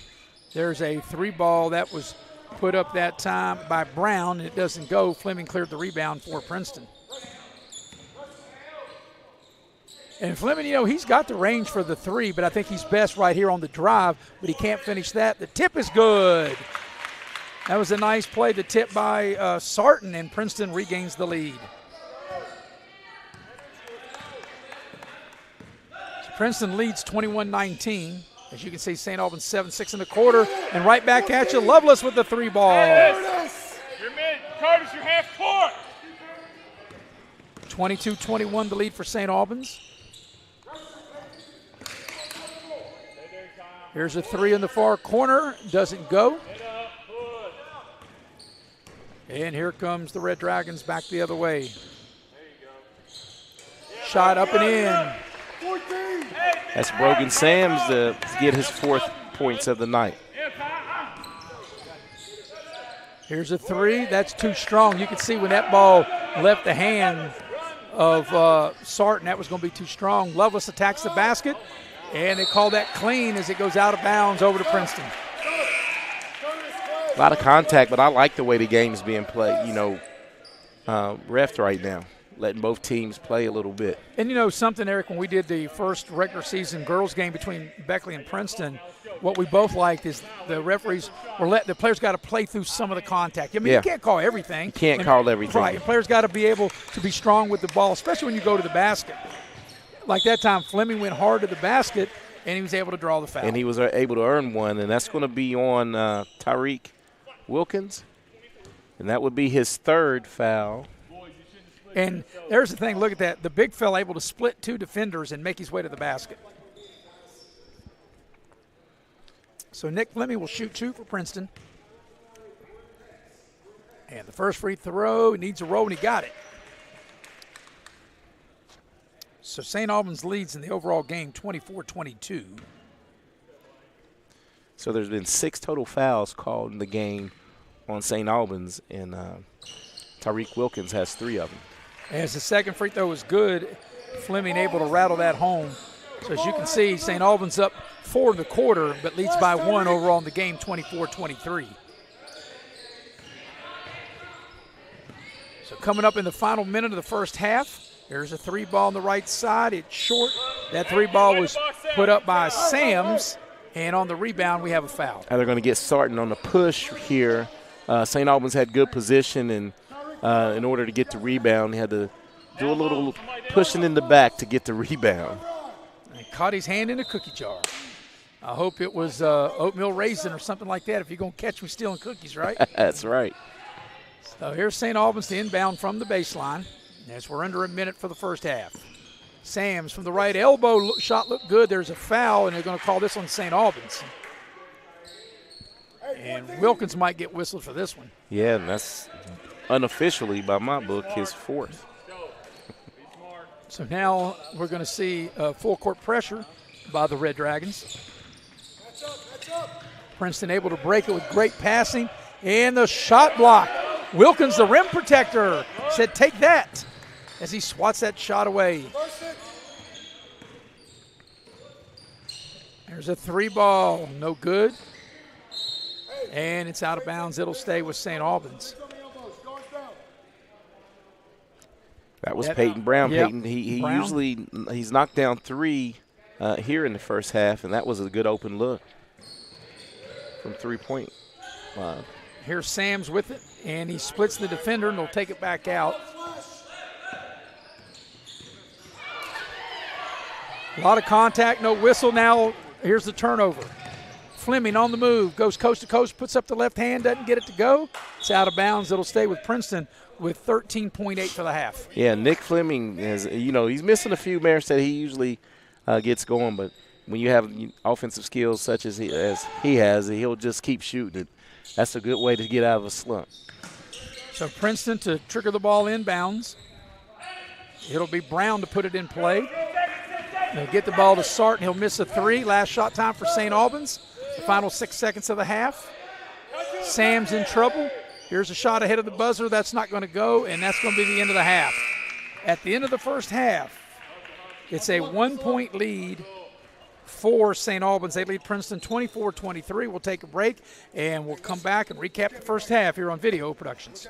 There's a 3-ball that was put up that time by Brown, and it doesn't go. Fleming cleared the rebound for Princeton. And Fleming, he's got the range for the 3, but I think he's best right here on the drive, but he can't finish that. The tip is good. That was a nice play, the tip by Sarton, and Princeton regains the lead. So Princeton leads 21-19. As you can see, St. Albans 7-6 in the quarter, and right back at you, Lovelace with the 3 ball. You're mid. Curtis, you're half court. 22-21 the lead for St. Albans. Here's a 3 in the far corner, doesn't go. And here comes the Red Dragons back the other way. Shot up and in. That's Brogan Sams to get his 4th points of the night. Here's a 3. That's too strong. You can see when that ball left the hand of Sarton, that was going to be too strong. Lovelace attacks the basket, and they call that clean as it goes out of bounds over to Princeton. A lot of contact, but I like the way the game's being played. You know, ref right now, letting both teams play a little bit. And you know something, Eric, when we did the first regular season girls game between Beckley and Princeton, what we both liked is the referees were letting the players got to play through some of the contact. I mean, you can't call everything. You can't call everything. Right, and players got to be able to be strong with the ball, especially when you go to the basket. Like that time, Fleming went hard to the basket, and he was able to draw the foul. And he was able to earn one, and that's going to be on Tyreek Wilkins, and that would be his 3rd foul. And there's the thing, look at that. The big fella able to split 2 defenders and make his way to the basket. So Nick Fleming will shoot 2 for Princeton. And the first free throw, he needs a roll, and he got it. So St. Albans leads in the overall game 24-22. So there's been 6 total fouls called in the game on St. Albans, and Tyreek Wilkins has 3 of them. As the second free throw was good, Fleming able to rattle that home. So as you can see, St. Albans up 4 in the quarter, but leads by 1 overall in the game, 24-23. So coming up in the final minute of the first half, there's a 3 ball on the right side. It's short. That 3 ball was put up by Sams, and on the rebound, we have a foul. And they're going to get Sarton on the push here. St. Albans had good position, and in order to get the rebound, he had to do a little pushing in the back to get the rebound. And caught his hand in a cookie jar. I hope it was oatmeal raisin or something like that if you're going to catch me stealing cookies, right? That's right. So here's St. Albans to inbound from the baseline as we're under a minute for the first half. Sams from the right elbow, shot looked good. There's a foul, and they're going to call this on St. Albans. And Wilkins might get whistled for this one. Yeah, and that's unofficially, by my book, his 4th. So now we're going to see full court pressure by the Red Dragons. Princeton able to break it with great passing, and the shot block. Wilkins, the rim protector, said take that as he swats that shot away. There's a 3 ball, no good. And it's out of bounds. It'll stay with St. Albans. That was Peyton Brown. Yep. Peyton, he Brown. usually he's knocked down 3 here in the first half, and that was a good open look from 3-point line. Here's Sams with it, and he splits the defender, and he'll take it back out. A lot of contact, no whistle. Now here's the turnover. Fleming on the move, goes coast to coast, puts up the left hand, doesn't get it to go. It's out of bounds. It'll stay with Princeton with 13.8 for the half. Yeah, Nick Fleming has, he's missing a few minutes that he usually gets going, but when you have offensive skills such as he has, he'll just keep shooting it. That's a good way to get out of a slump. So Princeton to trigger the ball inbounds. It'll be Brown to put it in play. They'll get the ball to Sarton. He'll miss a 3. Last shot time for St. Albans. The final 6 seconds of the half. Sam's in trouble. Here's a shot ahead of the buzzer. That's not going to go, and that's going to be the end of the half. At the end of the first half, it's a 1-point lead for St. Albans. They lead Princeton 24-23. We'll take a break, and we'll come back and recap the first half here on Video Productions.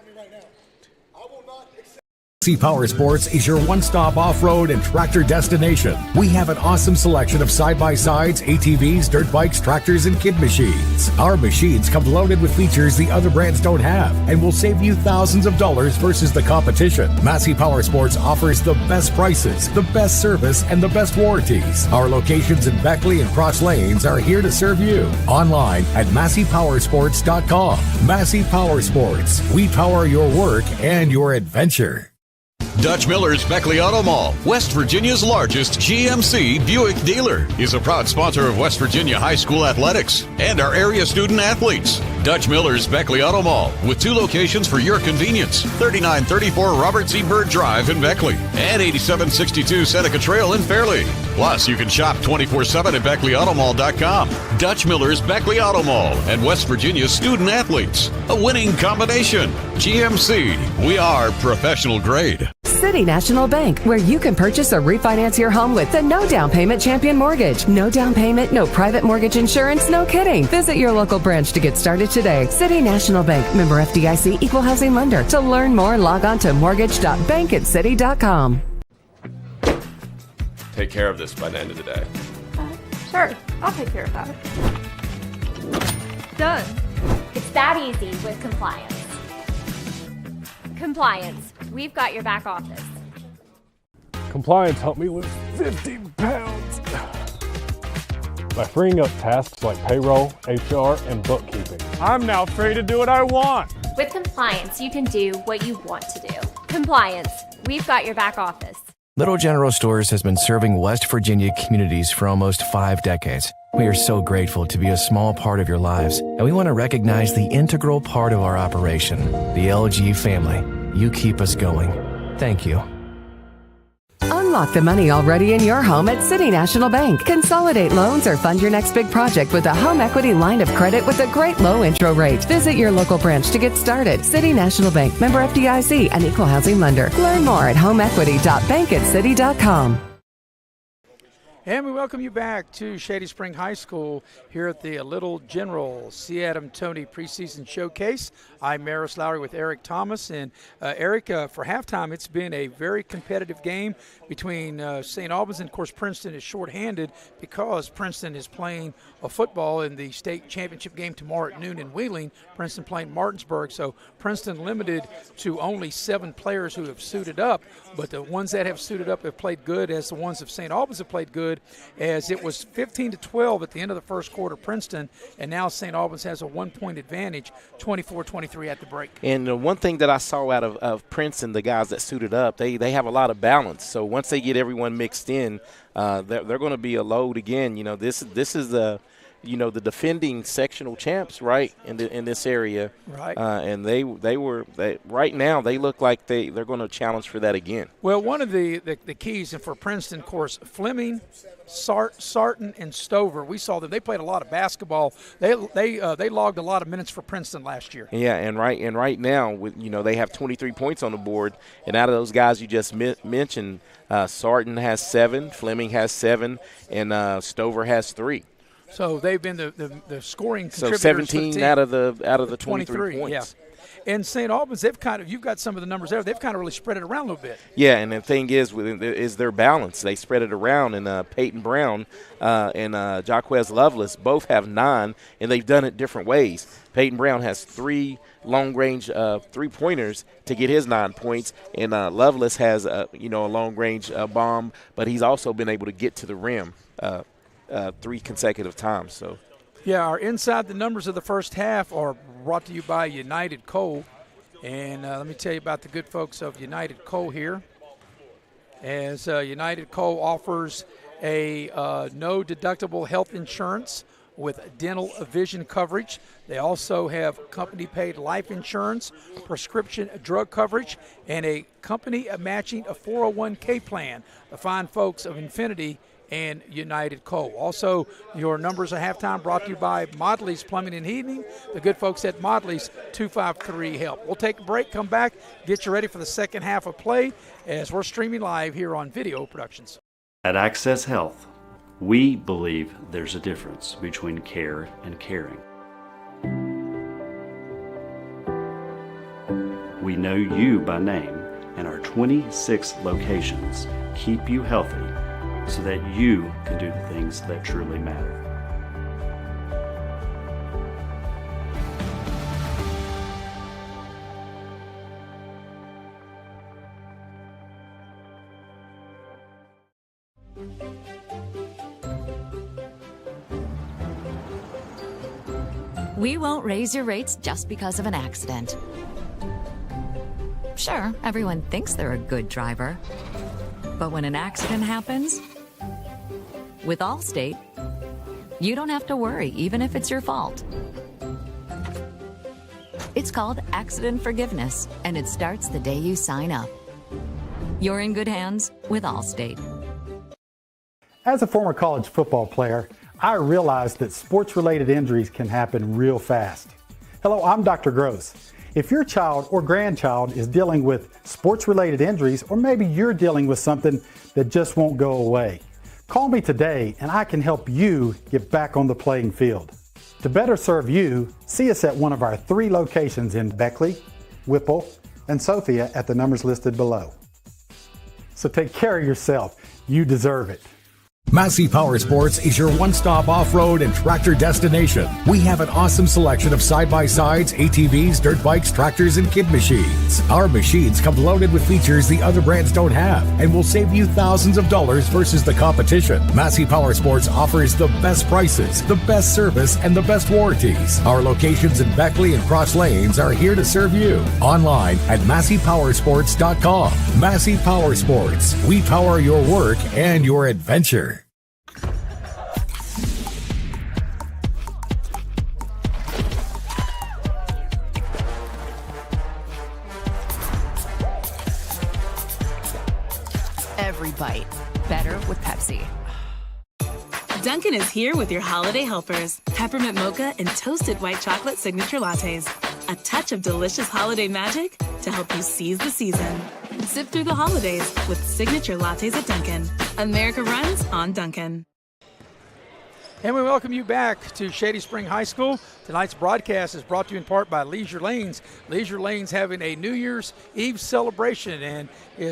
Massey Power Sports is your one-stop off-road and tractor destination. We have an awesome selection of side-by-sides, ATVs, dirt bikes, tractors, and kid machines. Our machines come loaded with features the other brands don't have and will save you thousands of dollars versus the competition. Massey Power Sports offers the best prices, the best service, and the best warranties. Our locations in Beckley and Cross Lanes are here to serve you. Online at MasseyPowersports.com. Massey Power Sports. We power your work and your adventure. Dutch Miller's Beckley Auto Mall, West Virginia's largest GMC Buick dealer, is a proud sponsor of West Virginia High School athletics and our area student athletes. Dutch Miller's Beckley Auto Mall, with 2 locations for your convenience: 3934 Robert C. Byrd Drive in Beckley and 8762 Seneca Trail in Fairleigh. Plus, you can shop 24/7 at BeckleyAutomall.com. Dutch Miller's Beckley Auto Mall and West Virginia's student athletes. A winning combination. GMC, we are professional grade. City National Bank, where you can purchase or refinance your home with the no down payment Champion Mortgage. No down payment, no private mortgage insurance, no kidding. Visit your local branch to get started today. City National Bank, member FDIC, equal housing lender. To learn more, log on to mortgage.bankatcity.com. Take care of this by the end of the day. Sure, I'll take care of that. Done. It's that easy with compliance. Compliance. We've got your back office. Compliance helped me lose 50 pounds by freeing up tasks like payroll, HR, and bookkeeping. I'm now free to do what I want. With compliance, you can do what you want to do. Compliance. We've got your back office. Little General Stores has been serving West Virginia communities for almost 5 decades. We are so grateful to be a small part of your lives, and we want to recognize the integral part of our operation, the LG family. You keep us going. Thank you. Unlock the money already in your home at City National Bank. Consolidate loans or fund your next big project with a home equity line of credit with a great low intro rate. Visit your local branch to get started. City National Bank, member FDIC, and equal housing lender. Learn more at homeequity.bankatcity.com. And we welcome you back to Shady Spring High School here at the Little General C.Adam Toney Preseason Showcase. I'm Maris Lowry with Eric Thomas. And Eric, for halftime, it's been a very competitive game between St. Albans and, of course, Princeton is shorthanded because Princeton is playing a football in the state championship game tomorrow at noon in Wheeling. Princeton playing Martinsburg. So Princeton limited to only 7 players who have suited up, but the ones that have suited up have played good, as the ones of St. Albans have played good, as it was 15-12 at the end of the first quarter, Princeton, and now St. Albans has a 1-point advantage, 24-23 at the break. And the one thing that I saw out of Princeton, the guys that suited up, they have a lot of balance. So once they get everyone mixed in, they're going to be a load again. You know, this is the defending sectional champs, right, in this area. Right. And they right now they look like they're going to challenge for that again. Well, one of the keys, and for Princeton, of course, Fleming, Sarton, and Stover, we saw them. They played a lot of basketball. They logged a lot of minutes for Princeton last year. Yeah, and right now, they have 23 points on the board, and out of those guys you just mentioned, Sarton has 7, Fleming has 7, and Stover has 3. So they've been the scoring contributors. So 17 out of the 23 points. Yeah. And St. Albans, you've got some of the numbers there. They've kind of really spread it around a little bit. Yeah, and the thing is their balance. They spread it around, and Peyton Brown and Jaquez Lovelace both have 9, and they've done it different ways. Peyton Brown has 3 long-range 3-pointers to get his 9 points, and Lovelace has a long-range bomb, but he's also been able to get to the rim 3 consecutive times. So. Yeah, our Inside the Numbers of the first half are brought to you by United Coal. And let me tell you about the good folks of United Coal here. As United Coal offers a no-deductible health insurance with dental vision coverage. They also have company-paid life insurance, prescription drug coverage, and a company matching a 401k plan. The fine folks of Infinity and United Coal. Also, your numbers at halftime brought to you by Modley's Plumbing and Heating. The good folks at Modley's 253-HELP. We'll take a break, come back, get you ready for the second half of play as we're streaming live here on Video Productions. At Access Health, we believe there's a difference between care and caring. We know you by name and our 26 locations keep you healthy so that you can do the things that truly matter. We won't raise your rates just because of an accident. Sure, everyone thinks they're a good driver. But when an accident happens, with Allstate, you don't have to worry, even if it's your fault. It's called accident forgiveness, and it starts the day you sign up. You're in good hands with Allstate. As a former college football player, I realized that sports-related injuries can happen real fast. Hello, I'm Dr. Gross. If your child or grandchild is dealing with sports-related injuries, or maybe you're dealing with something that just won't go away, call me today and I can help you get back on the playing field. To better serve you, see us at one of our 3 locations in Beckley, Whipple, and Sophia at the numbers listed below. So take care of yourself. You deserve it. Massey Power Sports is your one-stop off-road and tractor destination. We have an awesome selection of side-by-sides, ATVs, dirt bikes, tractors, and kid machines. Our machines come loaded with features the other brands don't have and will save you thousands of dollars versus the competition. Massey Power Sports offers the best prices, the best service, and the best warranties. Our locations in Beckley and Cross Lanes are here to serve you. Online at MasseyPowersports.com. Massey Power Sports. We power your work and your adventure. Every bite better with Pepsi. Dunkin' is here with your holiday helpers. Peppermint mocha and toasted white chocolate signature lattes. A touch of delicious holiday magic to help you seize the season. Sip through the holidays with signature lattes at Dunkin'. America runs on Dunkin'. And we welcome you back to Shady Spring High School. Tonight's broadcast is brought to you in part by Leisure Lanes. Leisure Lanes having a New Year's Eve celebration, and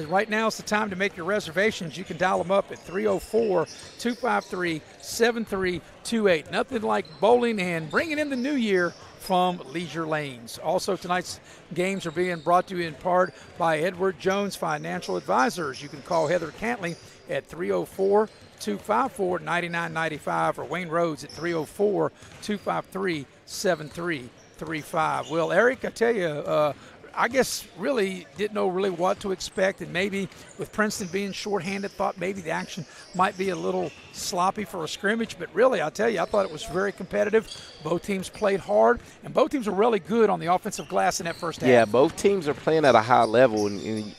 right now is the time to make your reservations. You can dial them up at 304-253-7328. Nothing like bowling and bringing in the new year from Leisure Lanes. Also, tonight's games are being brought to you in part by Edward Jones Financial Advisors. You can call Heather Cantley at 304-254-9995 or Wayne Rhodes at 304-253-7335. Well, Eric, I tell you, I guess really didn't know really what to expect, and maybe with Princeton being shorthanded, thought maybe the action might be a little sloppy for a scrimmage, but really, I'll tell you, I thought it was very competitive. Both teams played hard, and both teams were really good on the offensive glass in that first half. Yeah, both teams are playing at a high level, and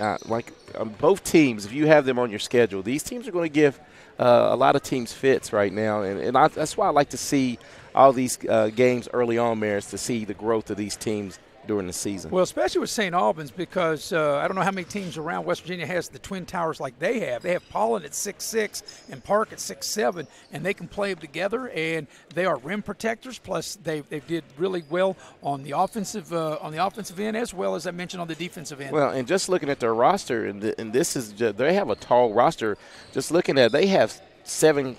both teams, if you have them on your schedule, these teams are going to give a lot of teams fits right now, and that's why I like to see all these games early on, Maris, to see the growth of these teams during the season. Well, especially with St. Albans, because I don't know how many teams around West Virginia has the Twin Towers like they have. They have Pollen at 6'6" and Park at 6'7", and they can play them together, and they are rim protectors. Plus, they did really well on the offensive end, as well as I mentioned on the defensive end. Well, and just looking at their roster, and this is just, they have a tall roster. Just looking at it, they have seven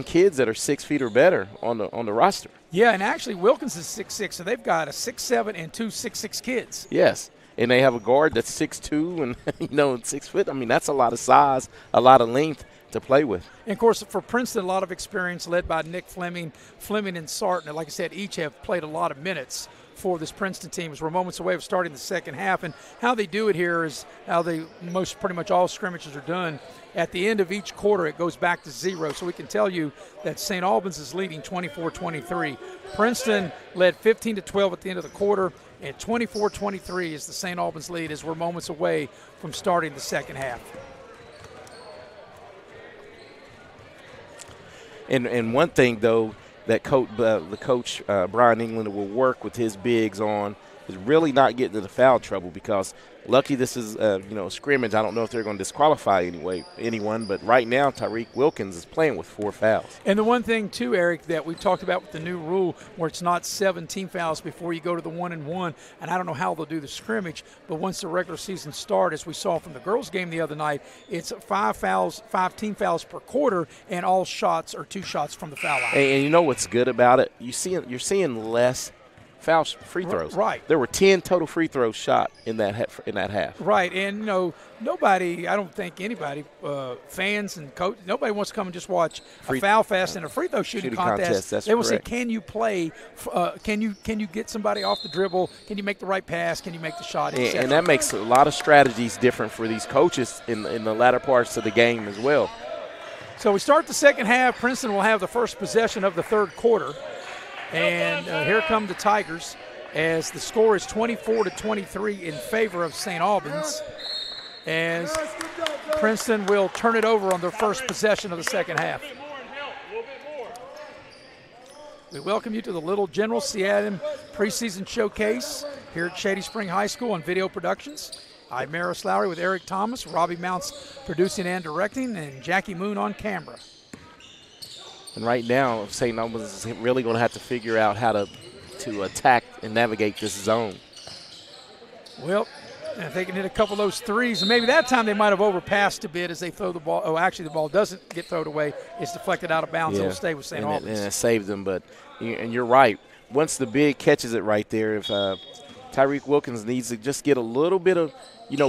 kids that are 6 feet or better on the roster. Yeah, and actually Wilkins is 6'6", so they've got a 6'7" and 2 6'6" kids. Yes, and they have a guard that's 6'2" and 6 foot. I mean, that's a lot of size, a lot of length to play with. And of course, for Princeton, a lot of experience led by Nick Fleming and Sarton. Like I said, each have played a lot of minutes for this Princeton team, as we're moments away of starting the second half. And how they do it here is how pretty much all scrimmages are done. At the end of each quarter, it goes back to 0. So we can tell you that St. Albans is leading 24-23. Princeton led 15-12 at the end of the quarter, and 24-23 is the St. Albans lead as we're moments away from starting the second half. And one thing, though, that the coach Brian England will work with his bigs on is really not getting into foul trouble because lucky this is, a scrimmage. I don't know if they're going to disqualify anyone, but right now Tyreek Wilkins is playing with 4 fouls. And the one thing, too, Eric, that we talked about with the new rule where it's not 17 fouls before you go to the 1-and-1, and I don't know how they'll do the scrimmage, but once the regular season starts, as we saw from the girls' game the other night, it's 5 team fouls per quarter, and all shots are 2 shots from the foul line. And you know what's good about it? You're seeing less free throws. Right. There were 10 total free throws shot in that half. Right, and nobody, I don't think anybody, fans and coach, nobody wants to come and just watch a foul fest and a free throw shooting contest. That's they want to say, correct. can you play? Can you get somebody off the dribble? Can you make the right pass? Can you make the shot? And that makes a lot of strategies different for these coaches in the latter parts of the game as well. So we start the second half. Princeton will have the first possession of the third quarter. And here come the Tigers as the score is 24-23 in favor of St. Albans, as Princeton will turn it over on their first possession of the second half. We welcome you to the Little General C.Adam Preseason Showcase here at Shady Spring High School on Video Productions. I'm Maris Lowry with Eric Thomas, Robbie Mounts producing and directing, and Jackie Moon on camera. And right now, St. Albans is really going to have to figure out how to attack and navigate this zone. Well, if they can hit a couple of those threes, and maybe that time they might have overpassed a bit as they throw the ball. Oh, actually, the ball doesn't get thrown away. It's deflected out of bounds. It'll stay with St. Albans. And it saved them. And you're right. Once the big catches it right there, if Tyreek Wilkins needs to just get a little bit of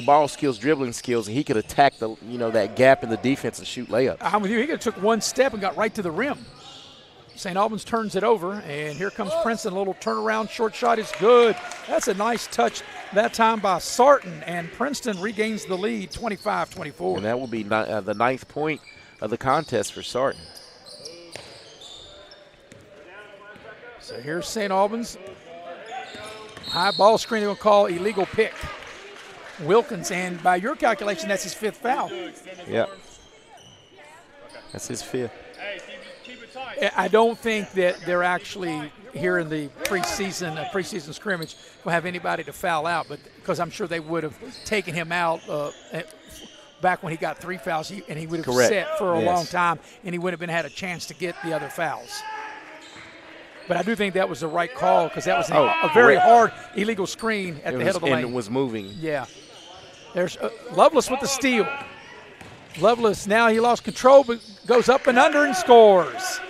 ball skills, dribbling skills, and he could attack that gap in the defense and shoot layups. I'm with you. He could have took one step and got right to the rim. St. Albans turns it over, and here comes Princeton. A little turnaround short shot is good. That's a nice touch that time by Sarton, and Princeton regains the lead 25-24. And that will be the 9th point of the contest for Sarton. So here's St. Albans. High ball screen, they're going to call illegal pick. Wilkins, and by your calculation, that's his 5th foul. Yeah. That's his 5th. I don't think that they're actually here in the preseason scrimmage will have anybody to foul out, but because I'm sure they would have taken him out back when he got 3 fouls, and he would have set for a long time, and he would have had a chance to get the other fouls. But I do think that was the right call because that was a very hard illegal screen at the head of the lane. And it was moving. Yeah. There's Lovelace with the steal. Lovelace, now he lost control, but goes up and under and scores.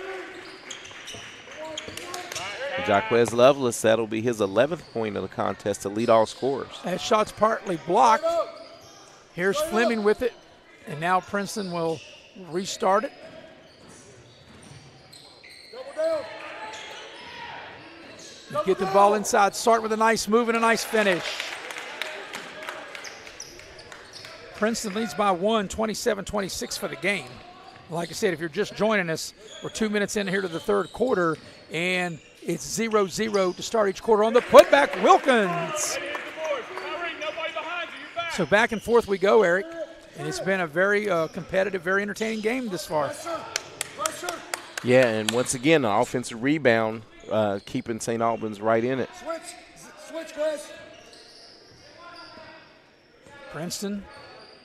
Jaquez Lovelace, that'll be his 11th point of the contest to lead all scorers. That shot's partly blocked. Here's Fleming with it, and now Princeton will restart it. Get the ball inside. Start with a nice move and a nice finish. Princeton leads by 1, 27-26 for the game. Like I said, if you're just joining us, we're 2 minutes in here to the third quarter, and it's 0-0 to start each quarter on the putback. Wilkins. So back and forth we go, Eric, and it's been a very competitive, very entertaining game this far. Yeah, and once again, the offensive rebound, keeping St. Albans right in it. Switch, Chris. Princeton,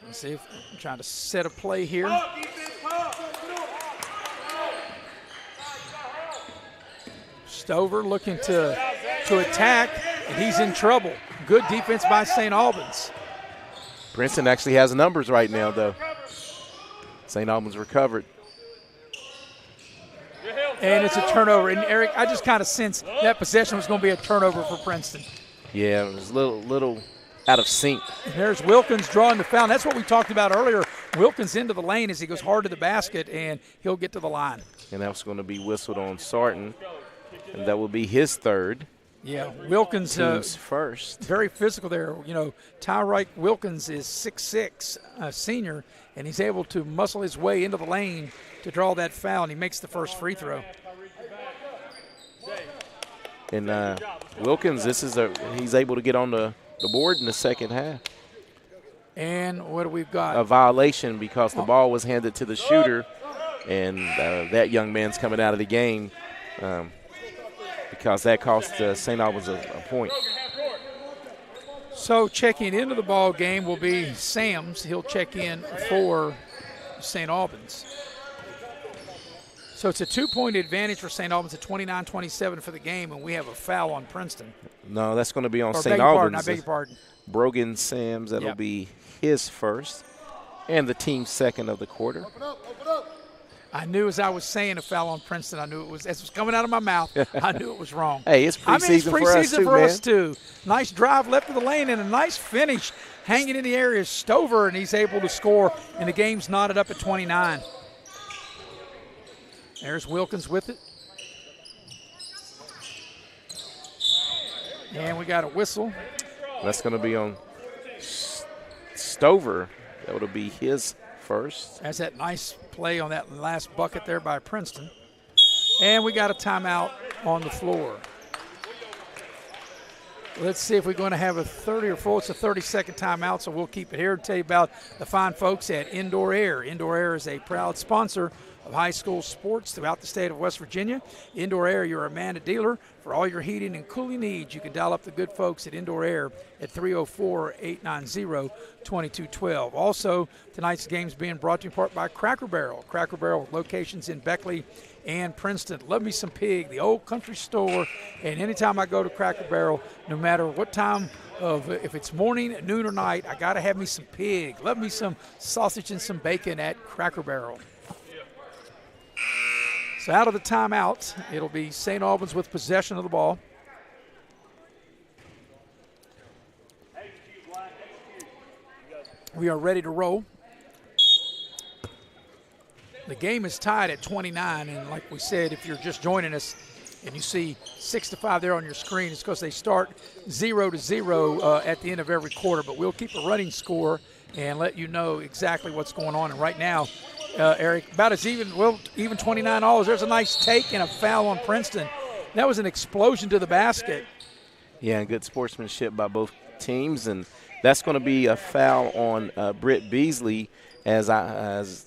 let's see if I'm trying to set a play here. Stover looking to attack, and he's in trouble. Good defense by St. Albans. Princeton actually has numbers right now, though. St. Albans recovered. And it's a turnover. And, Eric, I just kind of sensed that possession was going to be a turnover for Princeton. Yeah, it was a little out of sync. And there's Wilkins drawing the foul. And that's what we talked about earlier. Wilkins into the lane as he goes hard to the basket, and he'll get to the line. And that's going to be whistled on Sarton, and that will be his 3rd. Yeah, Wilkins first. Very physical there. Tyreek Wilkins is 6'6", a senior, and he's able to muscle his way into the lane to draw that foul, and he makes the first free throw. And Wilkins, he's able to get on the board in the second half. And what do we got? A violation because the ball was handed to the shooter, and that young man's coming out of the game because that cost St. Albans a point. So checking into the ball game will be Sams. He'll check in for St. Albans. So it's a 2-point advantage for St. Albans at 29-27 for the game, and we have a foul on Princeton. No, that's going to be on St. Albans. I beg your pardon. Brogan Sams, that'll be his first and the team's second of the quarter. I knew as I was saying a foul on Princeton, I knew it was, as it was coming out of my mouth, I knew it was wrong. Hey, it's preseason, for us too. Nice drive left of the lane and a nice finish. Hanging in the area is Stover, and he's able to score, and the game's knotted up at 29. There's Wilkins with it. And we got a whistle. That's going to be on Stover. That would be his first. That's that nice play on that last bucket there by Princeton. And we got a timeout on the floor. Let's see if we're going to have a 30 or 4. It's a 30-second timeout, so we'll keep it here and tell you about the fine folks at Indoor Air. Indoor Air is a proud sponsor of high school sports throughout the state of West Virginia. Indoor Air, you're a Amanda dealer for all your heating and cooling needs. You can dial up the good folks at Indoor Air at 304-890-2212. Also, tonight's game is being brought to you in part by Cracker Barrel. Cracker Barrel locations in Beckley and Princeton. Love me some pig, the old country store. And anytime I go to Cracker Barrel, no matter what time of, if it's morning, noon, or night, I got to have me some pig. Love me some sausage and some bacon at Cracker Barrel. So out of the timeout, it'll be St. Albans with possession of the ball. We are ready to roll. The game is tied at 29, and like we said, if you're just joining us and you see 6-5 there on your screen, it's because they start 0-0 at the end of every quarter. But we'll keep a running score and let you know exactly what's going on. And right now, Eric, about as even 29 all. There's a nice take and a foul on Princeton. That was an explosion to the basket. Yeah, and good sportsmanship by both teams, and that's going to be a foul on Britt Beasley as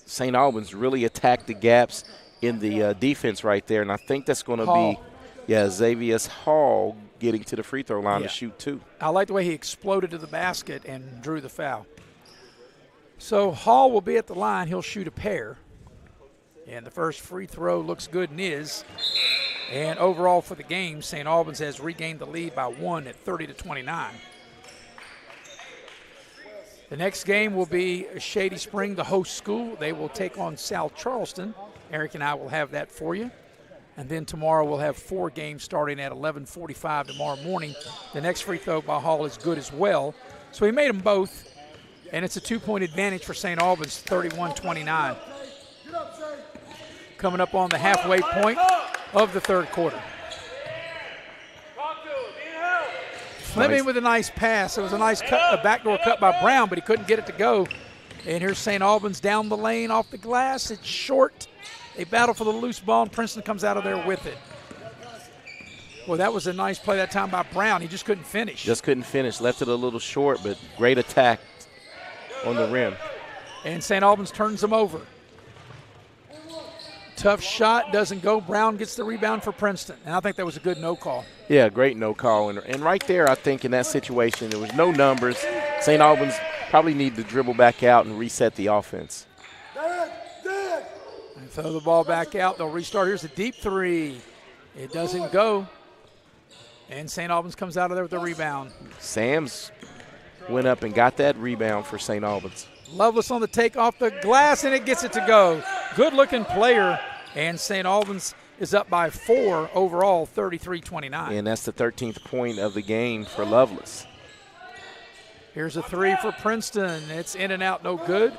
St. Albans really attacked the gaps in the defense right there, and I think that's going to be Xavier Hall getting to the free throw line to shoot two. I like the way he exploded to the basket and drew the foul. So Hall will be at the line. He'll shoot a pair. And the first free throw looks good and is. And overall for the game, St. Albans has regained the lead by 1 at 30-29. The next game will be Shady Spring, the host school. They will take on South Charleston. Eric and I will have that for you. And then tomorrow we'll have 4 games starting at 11:45 tomorrow morning. The next free throw by Hall is good as well. So he made them both. And it's a 2-point advantage for St. Albans, 31-29. Coming up on the halfway point of the third quarter. Fleming with a nice pass. It was a nice cut, a backdoor cut by Brown, but he couldn't get it to go. And here's St. Albans down the lane off the glass. It's short. They battle for the loose ball, and Princeton comes out of there with it. Well, that was a nice play that time by Brown. He just couldn't finish. Left it a little short, but great attack on the rim. And St. Albans turns them over. Tough shot, doesn't go. Brown gets the rebound for Princeton. And I think that was a good no call. Yeah, great no call. And right there, I think in that situation, there was no numbers. St. Albans probably need to dribble back out and reset the offense. And throw the ball back out. They'll restart. Here's a deep three. It doesn't go. And St. Albans comes out of there with the rebound. Sams went up and got that rebound for St. Albans. Lovelace on the take off the glass, and it gets it to go. Good-looking player, and St. Albans is up by 4 overall, 33-29. And that's the 13th point of the game for Lovelace. Here's a three for Princeton. It's in and out, no good.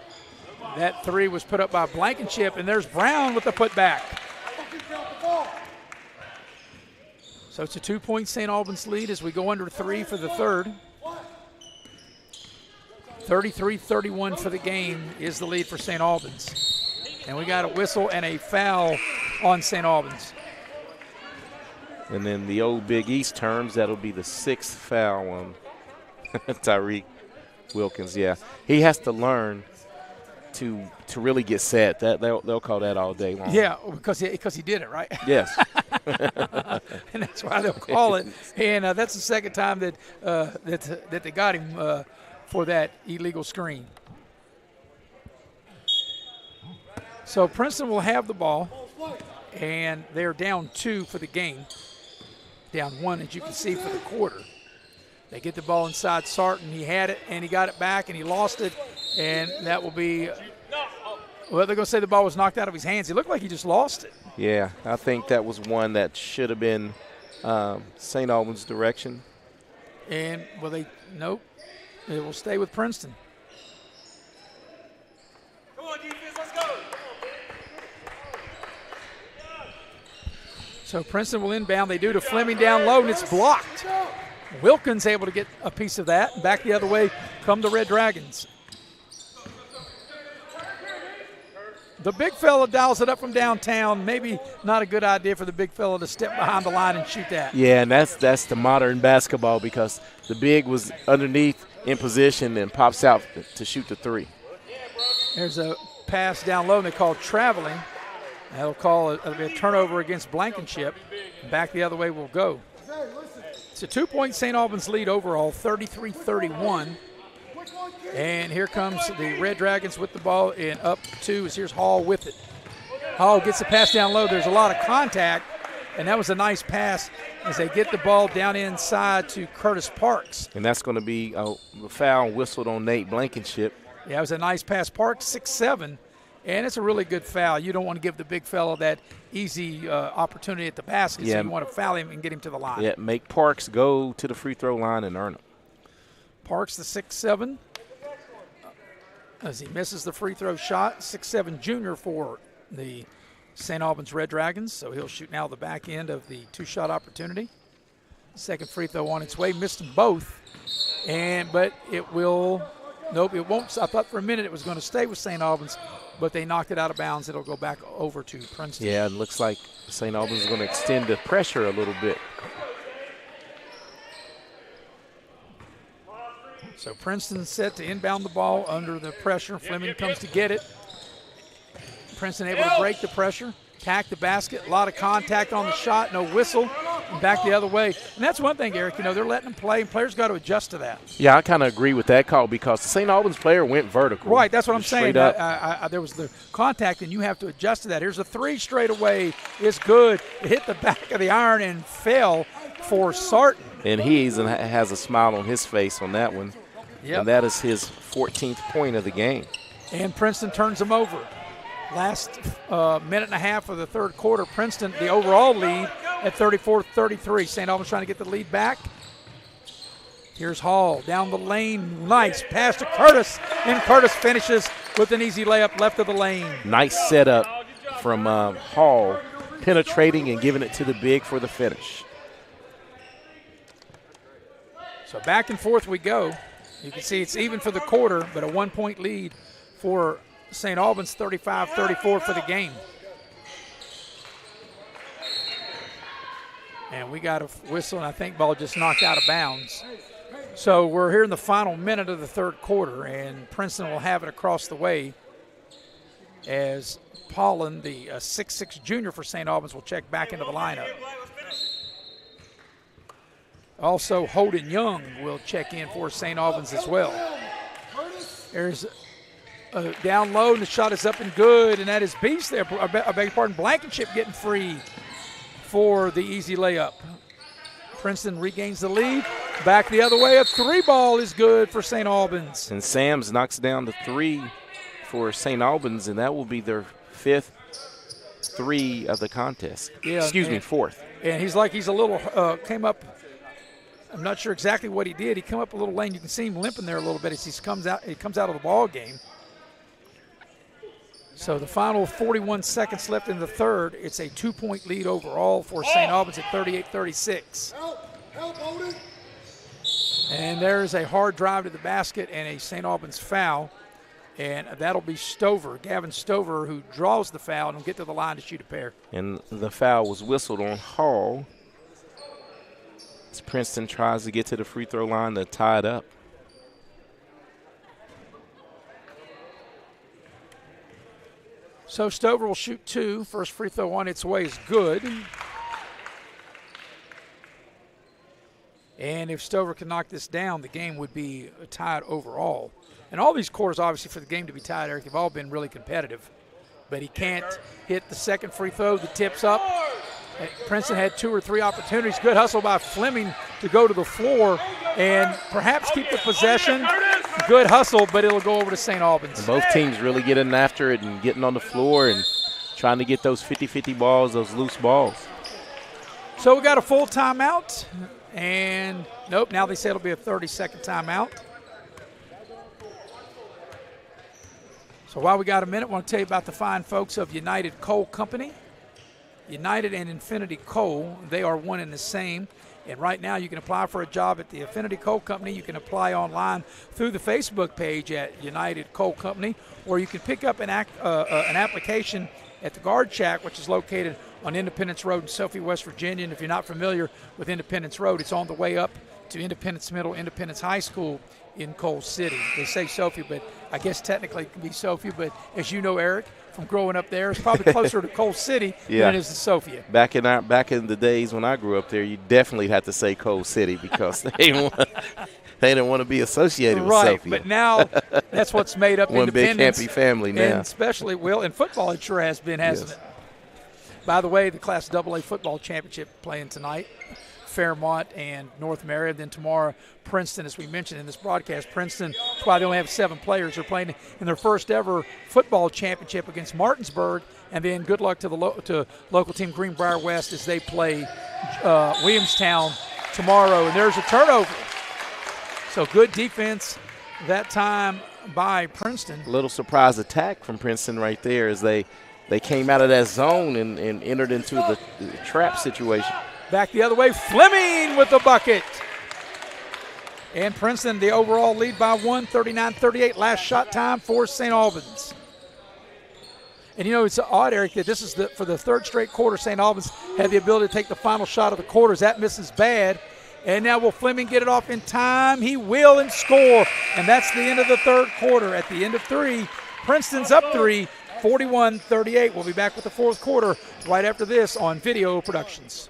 That three was put up by Blankenship, and there's Brown with the putback. So it's a 2-point St. Albans lead as we go under 3 for the third. 33-31 for the game is the lead for St. Albans. And we got a whistle and a foul on St. Albans. And then the old Big East terms, that'll be the 6th foul on Tyreek Wilkins. Yeah, he has to learn to really get set. They'll call that all day long. Yeah, because he did it, right? Yes. And that's why they'll call it. And that's the second time that that they got him for that illegal screen. So Princeton will have the ball, and they're down 2 for the game. Down 1, as you can see, for the quarter. They get the ball inside Sarton. He had it, and he got it back, and he lost it. And that will be, well, they're going to say the ball was knocked out of his hands. He looked like he just lost it. Yeah, I think that was one that should have been St. Albans' direction. And, well, nope. It will stay with Princeton. Come on, defense, let's go. So Princeton will inbound. They do to Fleming down low, and it's blocked. Wilkins able to get a piece of that. Back the other way come the Red Dragons. The big fella dials it up from downtown. Maybe not a good idea for the big fella to step behind the line and shoot that. Yeah, and that's the modern basketball, because the big was underneath in position and pops out to shoot the 3. There's a pass down low, and they call traveling. That'll call a turnover against Blankenship. Back the other way will go. It's a 2-point St. Albans lead overall, 33-31. And here comes the Red Dragons with the ball, and up 2 is here's Hall with it. Hall gets the pass down low. There's a lot of contact, and that was a nice pass as they get the ball down inside to Curtis Parks. And that's going to be a foul whistled on Nate Blankenship. Yeah, it was a nice pass. Parks 6'7", and it's a really good foul. You don't want to give the big fellow that easy opportunity at the basket, so you want to foul him and get him to the line. Yeah, make Parks go to the free throw line and earn it. Parks, the 6'7", as he misses the free throw shot. 6'7" junior for the St. Albans Red Dragons, so he'll shoot now the back end of the 2-shot opportunity. Second free throw on its way. Missed them both, but it will – nope, it won't. I thought for a minute it was going to stay with St. Albans, but they knocked it out of bounds. It'll go back over to Princeton. Yeah, it looks like St. Albans is going to extend the pressure a little bit. So Princeton set to inbound the ball under the pressure. Fleming comes to get it. Princeton able to break the pressure, attack the basket. A lot of contact on the shot, no whistle, and back the other way. And that's one thing, Eric. They're letting them play, and players got to adjust to that. Yeah, I kind of agree with that call, because the St. Albans player went vertical. Right, that's what I'm saying. There was the contact, and you have to adjust to that. Here's a 3 straight away. It's good. It hit the back of the iron and fell for Sarton. And he has a smile on his face on that one. Yep. And that is his 14th point of the game. And Princeton turns them over. Last minute and a half of the third quarter, Princeton, the overall lead at 34-33. St. Albans trying to get the lead back. Here's Hall down the lane. Nice pass to Curtis, and Curtis finishes with an easy layup left of the lane. Nice setup from Hall, penetrating and giving it to the big for the finish. So back and forth we go. You can see it's even for the quarter, but a 1-point lead for St. Albans, 35-34 for the game. And we got a whistle, and I think ball just knocked out of bounds. So we're here in the final minute of the third quarter, and Princeton will have it across the way as Paulin, the 6'6" junior for St. Albans, will check back into the lineup. Also, Holden Young will check in for St. Albans as well. There's a down low, and the shot is up and good, and that is Beast there. I beg your pardon, Blankenship getting free for the easy layup. Princeton regains the lead. Back the other way, a 3-ball is good for St. Albans. And Sams knocks down the 3 for St. Albans, and that will be their 5th 3 of the contest. Yeah, Excuse me, 4th. And he's a little, came up, I'm not sure exactly what he did. He came up a little lane. You can see him limping there a little bit as he comes out of the ball game. So the final 41 seconds left in the third. It's a 2-point lead overall for St. Albans at 38-36. And there's a hard drive to the basket and a St. Albans foul. And that'll be Stover, Gavin Stover, who draws the foul and will get to the line to shoot a pair. And the foul was whistled on Hall. As Princeton tries to get to the free throw line to tie it up. So Stover will shoot 2. First free throw on its way is good. And if Stover can knock this down, the game would be tied overall. And all these quarters, obviously, for the game to be tied, Eric, have all been really competitive. But he can't hit the second free throw. The tip's up. Princeton had 2 or 3 opportunities. Good hustle by Fleming to go to the floor and perhaps keep the possession. Good hustle, but it'll go over to St. Albans. And both teams really getting after it and getting on the floor and trying to get those 50-50 balls, those loose balls. So we got a full timeout. And nope, now they say it'll be a 30-second timeout. So while we got a minute, I want to tell you about the fine folks of United Coal Company. United and Infinity Coal, they are one and the same. And right now you can apply for a job at the Infinity Coal Company. You can apply online through the Facebook page at United Coal Company, or you can pick up an application at the Guard Shack, which is located on Independence Road in Sophia, West Virginia. And if you're not familiar with Independence Road, it's on the way up to Independence Middle, Independence High School in Coal City. They say Sophia, but I guess technically it can be Sophia. But as you know, Eric, from growing up there, it's probably closer to Coal City than it is to Sophia. Back in the days when I grew up there, you definitely had to say Coal City because they didn't want to be associated with Sophia. Right, but now that's what's made up one Independence. big happy family now. And especially, well, in football it sure has been, hasn't it? By the way, the Class AA football championship playing tonight. Fairmont and North Marion. Then tomorrow, Princeton, as we mentioned in this broadcast. Princeton, that's why they only have 7 players. They're playing in their first ever football championship against Martinsburg. And then good luck to the local team Greenbrier West as they play Williamstown tomorrow. And there's a turnover. So good defense that time by Princeton. A little surprise attack from Princeton right there as they came out of that zone and entered into the trap situation. Back the other way, Fleming with the bucket. And Princeton, the overall lead by 1, 39-38. Last shot time for St. Albans. And, you know, it's odd, Eric, that this is for the 3rd straight quarter, St. Albans had the ability to take the final shot of the quarters. That misses bad. And now will Fleming get it off in time? He will and score. And that's the end of the 3rd quarter. At the end of 3, Princeton's up 3, 41-38. We'll be back with the 4th quarter right after this on Video Productions.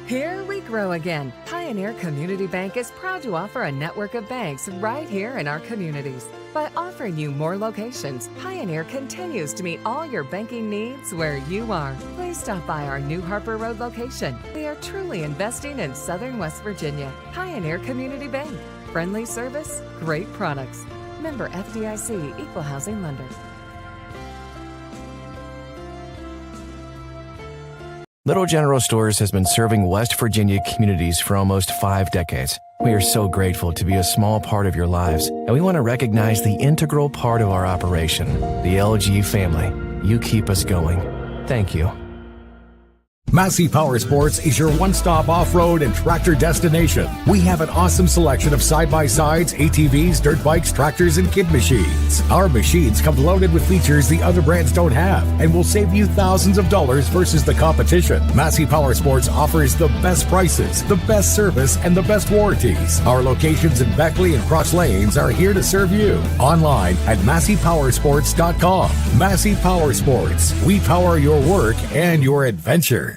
Here we grow again. Pioneer Community Bank is proud to offer a network of banks right here in our communities. By offering you more locations, Pioneer continues to meet all your banking needs where you are. Please stop by our New Harper Road location. We are truly investing in Southern West Virginia. Pioneer Community Bank. Friendly service, great products. Member FDIC, Equal Housing Lender. Little General Stores has been serving West Virginia communities for almost 5 decades. We are so grateful to be a small part of your lives, and we want to recognize the integral part of our operation, the LG family. You keep us going. Thank you. Massey Power Sports is your one-stop off-road and tractor destination. We have an awesome selection of side-by-sides, ATVs, dirt bikes, tractors, and kid machines. Our machines come loaded with features the other brands don't have and will save you thousands of dollars versus the competition. Massey Power Sports offers the best prices, the best service, and the best warranties. Our locations in Beckley and Cross Lanes are here to serve you. Online at MasseyPowersports.com. Massey Power Sports. We power your work and your adventure.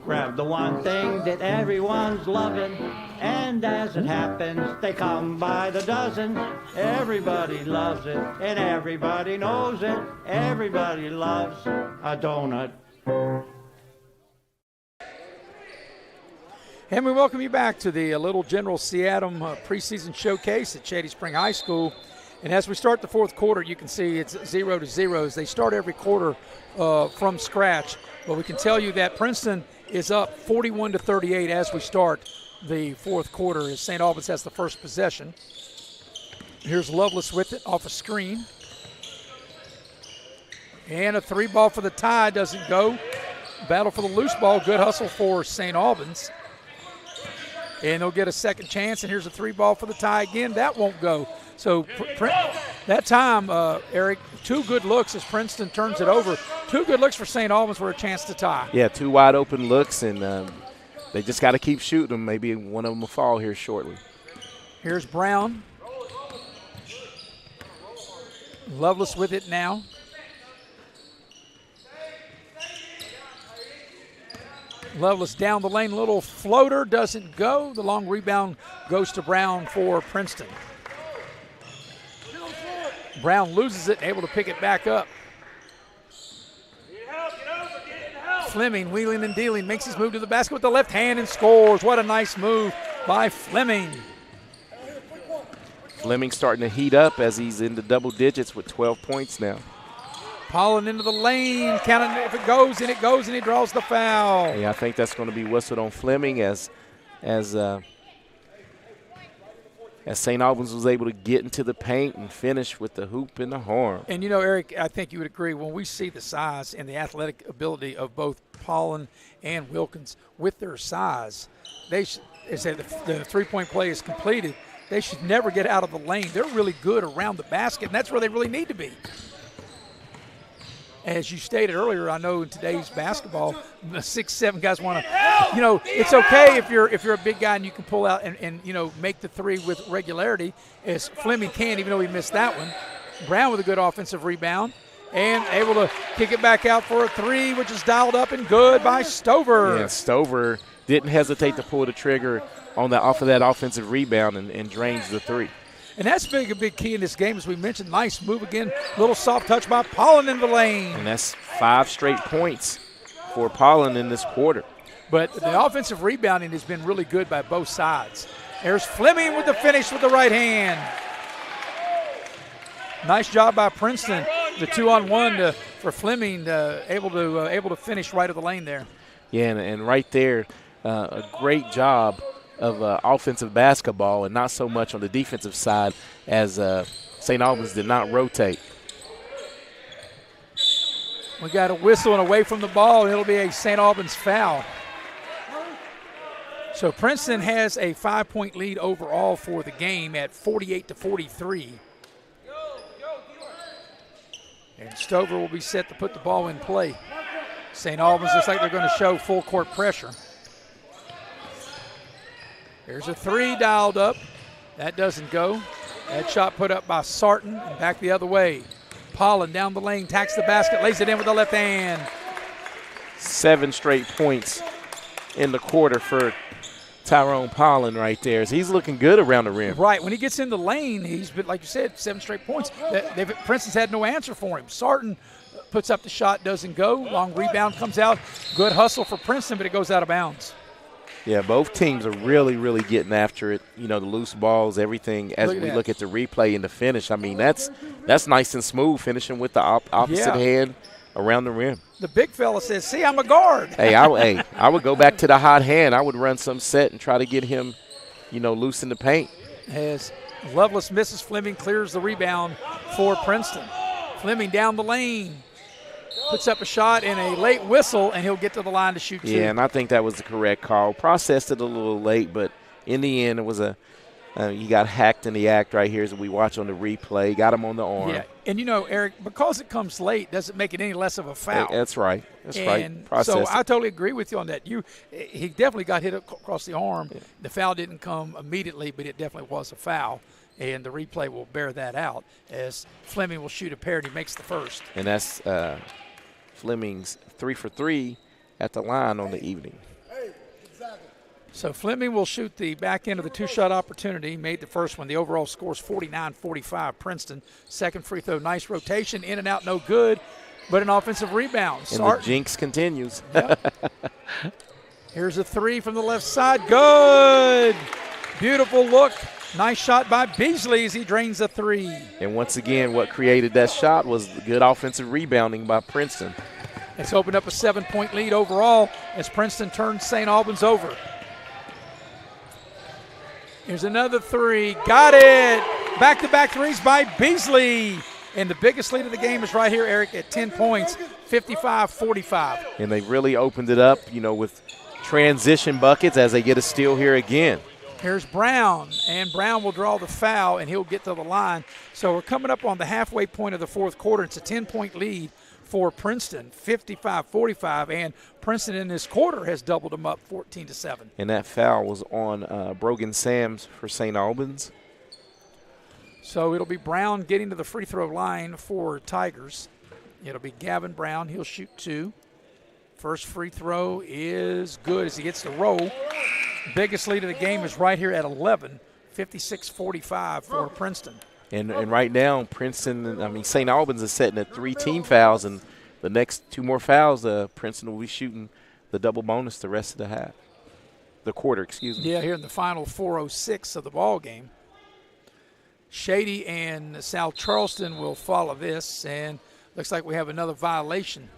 Grab the one thing that everyone's loving, and as it happens, they come by the dozen. Everybody loves it, and everybody knows it. Everybody loves a donut. And we welcome you back to the Little General C.Adam Preseason Showcase at Shady Spring High School. And as we start the 4th quarter, you can see it's 0-0 as they start every quarter from scratch. But we can tell you that Princeton is up 41-38 as we start the 4th quarter as St. Albans has the first possession. Here's Lovelace with it off a screen. And a 3 ball for the tie doesn't go. Battle for the loose ball. Good hustle for St. Albans. And they'll get a second chance. And here's a 3 ball for the tie again. That won't go. So that time, Eric, 2 good looks as Princeton turns it over. 2 good looks for St. Albans for a chance to tie. Yeah, 2 wide open looks, and they just got to keep shooting them. Maybe one of them will fall here shortly. Here's Brown. Lovelace with it now. Lovelace down the lane, little floater, doesn't go. The long rebound goes to Brown for Princeton. Brown loses it, able to pick it back up. Fleming wheeling and dealing, makes his move to the basket with the left hand and scores. What a nice move by Fleming. Fleming starting to heat up as he's in the double digits with 12 points now. Pollen into the lane, counting if it goes, and he draws the foul. Yeah, I think that's going to be whistled on Fleming as St. Albans was able to get into the paint and finish with the hoop and the horn. And, you know, Eric, I think you would agree, when we see the size and the athletic ability of both Pollen and Wilkins with their size, they should, as the three-point play is completed, they should never get out of the lane. They're really good around the basket, and that's where they really need to be. As you stated earlier, I know in today's basketball, the 6'7" guys want to, you know, it's okay if you're a big guy and you can pull out and you know, make the three with regularity, as Fleming can, even though he missed that one. Brown with a good offensive rebound and able to kick it back out for a three, which is dialed up and good by Stover. Yeah, Stover didn't hesitate to pull the trigger on that off of that offensive rebound and drains the three. And that's a big key in this game, as we mentioned. Nice move again. Little soft touch by Pollen in the lane. And that's 5 straight points for Pollen in this quarter. But the offensive rebounding has been really good by both sides. There's Fleming with the finish with the right hand. Nice job by Princeton. The 2-on-1 for Fleming, able to finish right of the lane there. Yeah, and right there, a great job of offensive basketball, and not so much on the defensive side, as St. Albans did not rotate. We got a whistle and away from the ball, and it'll be a St. Albans foul. So Princeton has a 5-point lead overall for the game at 48-43. And Stover will be set to put the ball in play. St. Albans looks like they're going to show full court pressure. There's a three dialed up. That doesn't go. That shot put up by Sarton and back the other way. Pollen down the lane, tacks the basket, lays it in with the left hand. 7 straight points in the quarter for Tyrone Pollen right there. So he's looking good around the rim. Right. When he gets in the lane, he's been, like you said, 7 straight points. Princeton's had no answer for him. Sarton puts up the shot, doesn't go. Long rebound comes out. Good hustle for Princeton, but it goes out of bounds. Yeah, both teams are really, really getting after it. You know, the loose balls, everything. As we look at the replay and the finish, I mean, that's nice and smooth, finishing with the opposite hand around the rim. The big fella says, see, I'm a guard. Hey, I would go back to the hot hand. I would run some set and try to get him, you know, loose in the paint. As Lovelace misses, Fleming clears the rebound for Princeton. Fleming down the lane. Puts up a shot and a late whistle, and he'll get to the line to shoot two. Yeah, and I think that was the correct call. Processed it a little late, but in the end, it was he got hacked in the act right here as we watch on the replay. Got him on the arm. Yeah, and you know, Eric, because it comes late doesn't make it any less of a foul. That's right. That's right. So I totally agree with you on that. He definitely got hit across the arm. Yeah. The foul didn't come immediately, but it definitely was a foul. And the replay will bear that out as Fleming will shoot a pair and he makes the first. And that's Fleming's 3 for 3 at the line on the evening. So Fleming will shoot the back end of the two-shot opportunity. Made the first one. The overall score is 49-45 Princeton. Second free throw, nice rotation, in and out, no good, but an offensive rebound. And the jinx continues. Yep. Here's a three from the left side. Good. Beautiful look. Nice shot by Beasley as he drains a three. And once again, what created that shot was good offensive rebounding by Princeton. It's opened up a 7-point lead overall as Princeton turns St. Albans over. Here's another three. Got it. Back-to-back threes by Beasley. And the biggest lead of the game is right here, Eric, at 10 points, 55-45. And they really opened it up, you know, with transition buckets as they get a steal here again. Here's Brown, and Brown will draw the foul, and he'll get to the line. So we're coming up on the halfway point of the fourth quarter. It's a 10-point lead for Princeton, 55-45, and Princeton in this quarter has doubled them up 14-7. And that foul was on Brogan Sams for St. Albans. So it'll be Brown getting to the free throw line for Tigers. It'll be Gavin Brown. He'll shoot two. First free throw is good as he gets the roll. Biggest lead of the game is right here at 11, 56-45 for Princeton. And right now, St. Albans is setting at 3 team fouls, and the next 2 more fouls, Princeton will be shooting the double bonus the rest of the half. The quarter, excuse me. Yeah, here in the final 4:06 of the ball game. Shady and South Charleston will follow this, and looks like we have another violation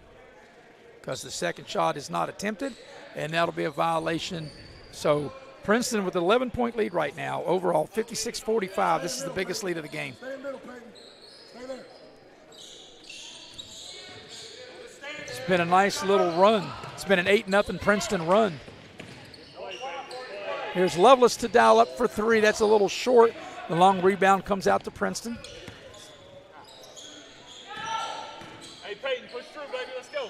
because the second shot is not attempted, and that'll be a violation. So Princeton with an 11-point lead right now. Overall, 56-45. This is the biggest lead of the game. It's been a nice little run. It's been an 8-0 Princeton run. Here's Lovelace to dial up for 3. That's a little short. The long rebound comes out to Princeton. Hey, Peyton, push through, baby. Let's go.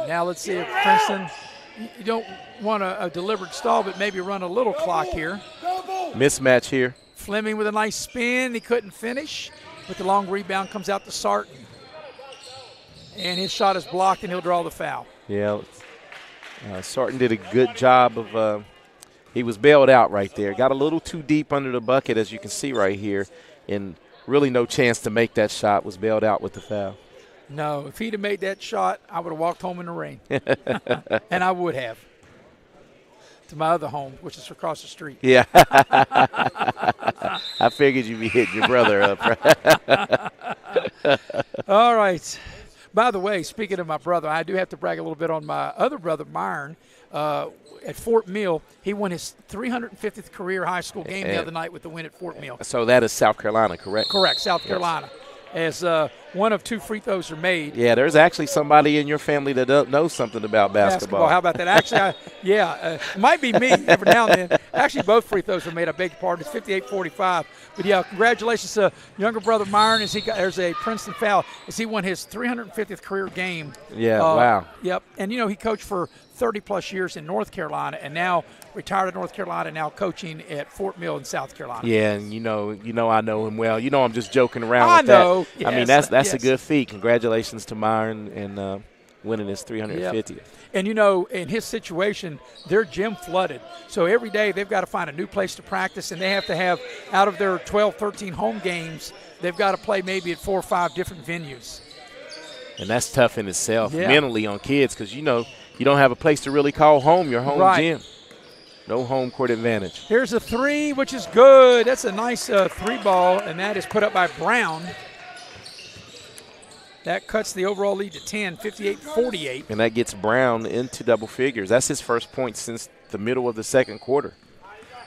Now let's see if Princeton, you don't want a deliberate stall, but maybe run a little clock here. Mismatch here. Fleming with a nice spin. He couldn't finish, but the long rebound comes out to Sarton. And his shot is blocked, and he'll draw the foul. Yeah, Sarton did a good job of he was bailed out right there. Got a little too deep under the bucket, as you can see right here, and really no chance to make that shot. Was bailed out with the foul. No, if he'd have made that shot, I would have walked home in the rain. And I would have. To my other home, which is across the street. Yeah. I figured you'd be hitting your brother up. All right. By the way, speaking of my brother, I do have to brag a little bit on my other brother, Myron. At Fort Mill, he won his 350th career high school game the other night with the win at Fort Mill. So that is South Carolina, correct? Correct, South Carolina. As one of 2 free throws are made. Yeah, there's actually somebody in your family that knows something about basketball. How about that? Actually, it might be me every now and then. Actually, both free throws are made. I beg your pardon. It's 58-45. But, yeah, congratulations to younger brother Myron. There's a Princeton foul as he won his 350th career game. Yeah, wow. Yep. And, he coached for 30-plus years in North Carolina and now retired at North Carolina, now coaching at Fort Mill in South Carolina. Yeah, and I know him well. I'm just joking around with that. Yes, I mean, that's a good feat. Congratulations to Myron and winning his 350th. Yep. And, in his situation, their gym flooded. So every day they've got to find a new place to practice, and they have to have, out of their 12, 13 home games, they've got to play maybe at 4 or 5 different venues. And that's tough in itself, mentally on kids, because, you don't have a place to really call home, your home gym. No home court advantage. Here's a 3, which is good. That's a nice 3 ball, and that is put up by Brown. That cuts the overall lead to 10, 58-48. And that gets Brown into double figures. That's his first point since the middle of the second quarter.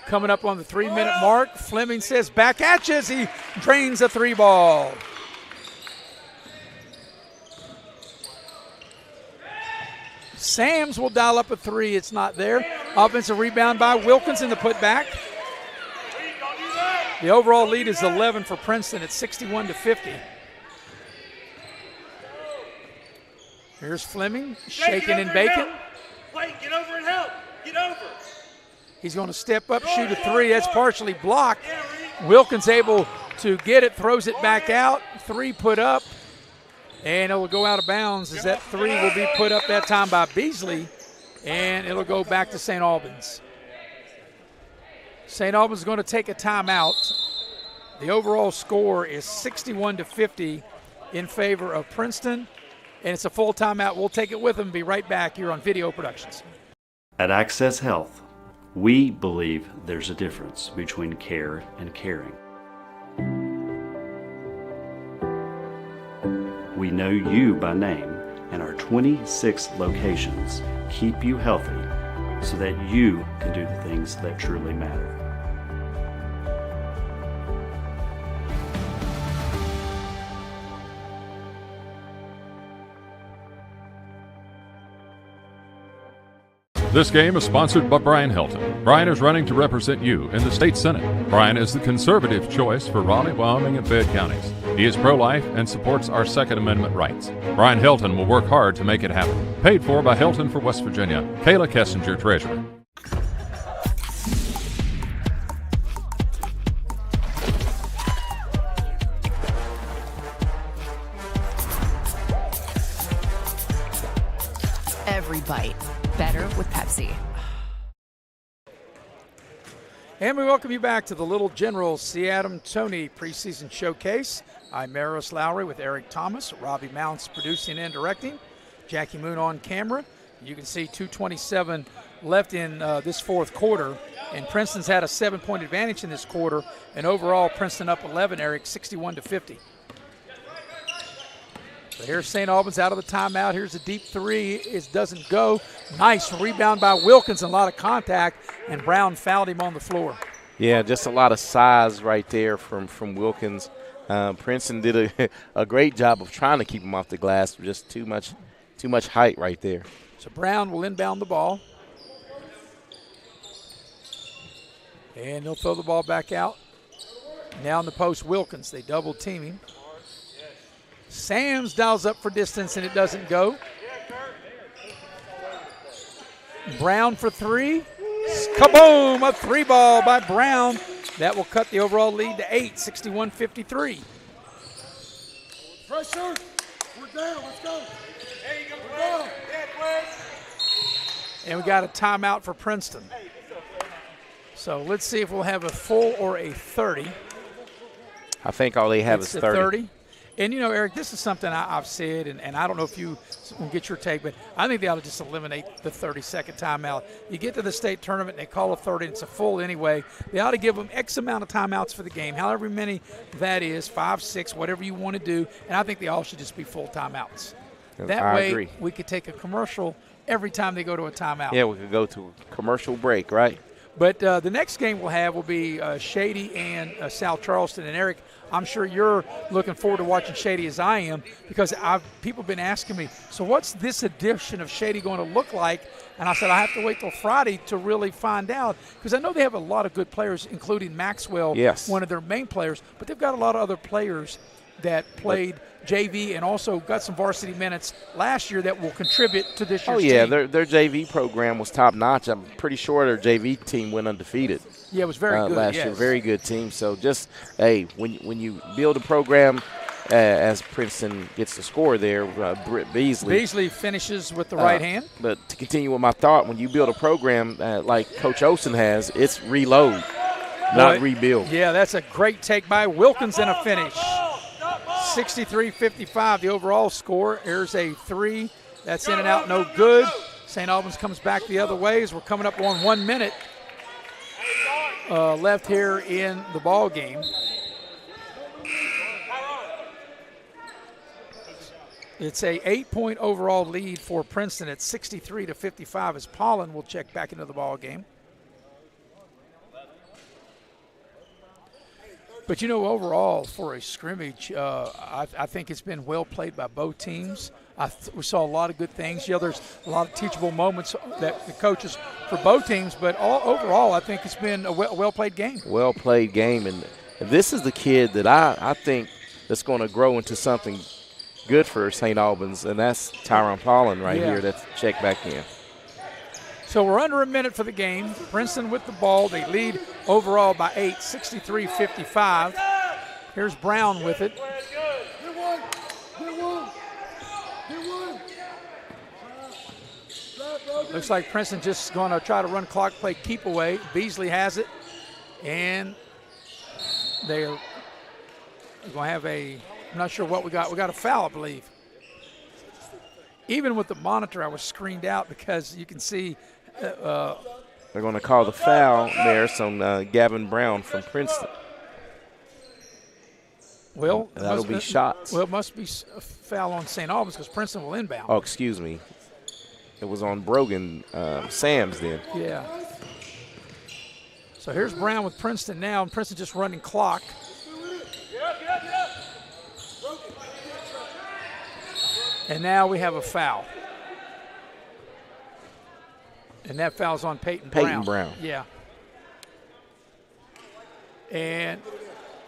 Coming up on the 3-minute mark, Fleming says, back at you as he drains a 3 ball. Sams will dial up a 3. It's not there. Offensive rebound by Wilkins in the putback. The overall lead is 11 for Princeton at 61-50. Here's Fleming, shaking and baking. Get over and help. Get over. He's going to step up, shoot a 3. That's partially blocked. Wilkins able to get it, throws it back out. 3 put up, and it will go out of bounds as that 3 will be put up that time by Beasley, and it'll go back to St. Albans. St. Albans is going to take a timeout. The overall score is 61-50 in favor of Princeton, and it's a full timeout. We'll take it with them. Be right back here on Video Productions. At Access Health, we believe there's a difference between care and caring. We know you by name, and our 26 locations keep you healthy so that you can do the things that truly matter. This game is sponsored by Brian Hilton. Brian is running to represent you in the state senate. Brian is the conservative choice for Raleigh, Wyoming, and Fayette counties. He is pro-life and supports our Second Amendment rights. Brian Hilton will work hard to make it happen. Paid for by Hilton for West Virginia. Kayla Kessinger, Treasurer. every bite. Better with Pepsi. And we welcome you back to the Little General C.Adam Toney Preseason Showcase. I'm Maris Lowry with Eric Thomas, Robbie Mounts producing and directing, Jackie Moon on camera. You can see 2:27 left in this fourth quarter, and Princeton's had a 7-point advantage in this quarter, and overall Princeton up 11, Eric, 61-50. So here's St. Albans out of the timeout. Here's a deep three. It doesn't go. Nice rebound by Wilkins and a lot of contact, and Brown fouled him on the floor. Yeah, just a lot of size right there from Wilkins. Princeton did a great job of trying to keep him off the glass. Just too much height right there. So Brown will inbound the ball. And he'll throw the ball back out. Now in the post, Wilkins. They double team him. Sams dials up for distance, and it doesn't go. Brown for three. Kaboom! A three ball by Brown. That will cut the overall lead to 8, 61-53. Pressure. We're down. Let's go. There you go, Fred. And we got a timeout for Princeton. So let's see if we'll have a full or a 30. I think all they have is 30. And, you know, Eric, this is something I've said, and I don't know if you will get your take, but I think they ought to just eliminate the 30-second timeout. You get to the state tournament, and they call a 30, and it's a full anyway. They ought to give them X amount of timeouts for the game, however many that is, 5, 6, whatever you want to do, and I think they all should just be full timeouts. That way we could take a commercial every time they go to a timeout. Yeah, we could go to a commercial break, right? But the next game we'll have will be Shady and South Charleston. And, Eric, I'm sure you're looking forward to watching Shady as I am, because people have been asking me, so what's this edition of Shady going to look like? And I said I have to wait till Friday to really find out, because I know they have a lot of good players, including Maxwell, one of their main players, but they've got a lot of other players that played JV and also got some varsity minutes last year that will contribute to this year's team. Their JV program was top-notch. I'm pretty sure their JV team went undefeated. Yeah, it was very good last year. Very good team. So just, when you build a program, as Princeton gets the score there, Beasley finishes with the right hand. But to continue with my thought, when you build a program like Coach Olsen has, it's reload, not rebuild. Yeah, that's a great take by Wilkins and a finish. 63-55, the overall score. There's a three. That's in and out, no good. St. Albans comes back the other way as we're coming up on 1 minute left here in the ball game. It's a 8-point overall lead for Princeton at 63-55 as Pollen will check back into the ball game. But, you know, overall for a scrimmage, I think it's been well played by both teams. We saw a lot of good things. You know, there's a lot of teachable moments that the coaches for both teams, but overall I think it's been a well-played game. Well-played game, and this is the kid that I think that's going to grow into something good for St. Albans, and that's Tyron Pollen right here that's checked back in. So we're under a minute for the game. Princeton with the ball. They lead overall by 8, 63-55. Here's Brown with it. Looks like Princeton just going to try to run clock play, keep away. Beasley has it. And they're going to have I'm not sure what we got. We got a foul, I believe. Even with the monitor, I was screened out because you can see they're going to call the foul there on Gavin Brown from Princeton. Well, that'll be shots. Well, it must be a foul on St. Albans because Princeton will inbound. Oh, excuse me. It was on Brogan Sams then. Yeah. So here's Brown with Princeton now, and Princeton just running clock. And now we have a foul. And that foul's on Peyton Brown. Yeah. And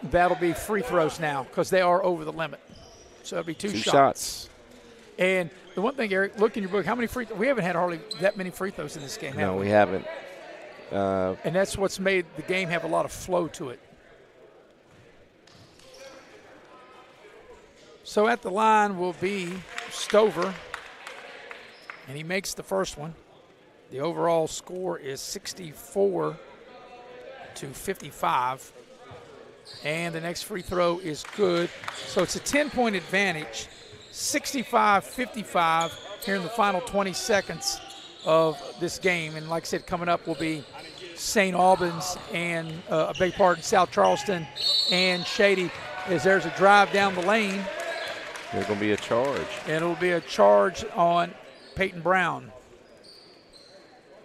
that'll be free throws now because they are over the limit. So it'll be two shots. And the one thing, Eric, look in your book, how many free throws? We haven't had hardly that many free throws in this game, have we? No, we haven't. And that's what's made the game have a lot of flow to it. So at the line will be Stover. And he makes the first one. The overall score is 64-55. And the next free throw is good. So it's a 10-point advantage, 65-55 here in the final 20 seconds of this game. And like I said, coming up will be St. Albans and South Charleston and Shady, as there's a drive down the lane. There's going to be a charge. And it'll be a charge on Peyton Brown.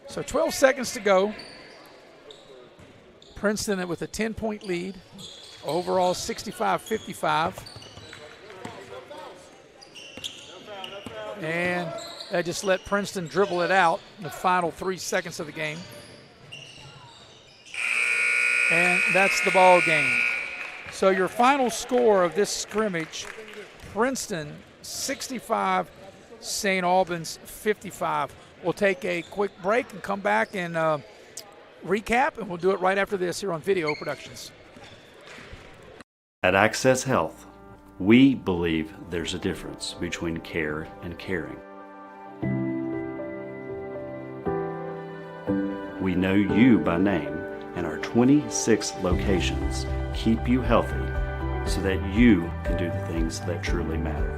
So 12 seconds to go. Princeton with a 10-point lead. Overall 65-55. And they just let Princeton dribble it out in the final 3 seconds of the game. And that's the ball game. So your final score of this scrimmage, Princeton 65, St. Albans 55. We'll take a quick break and come back and recap, and we'll do it right after this here on Video Productions. At Access Health, we believe there's a difference between care and caring. We know you by name, and our 26 locations keep you healthy so that you can do the things that truly matter.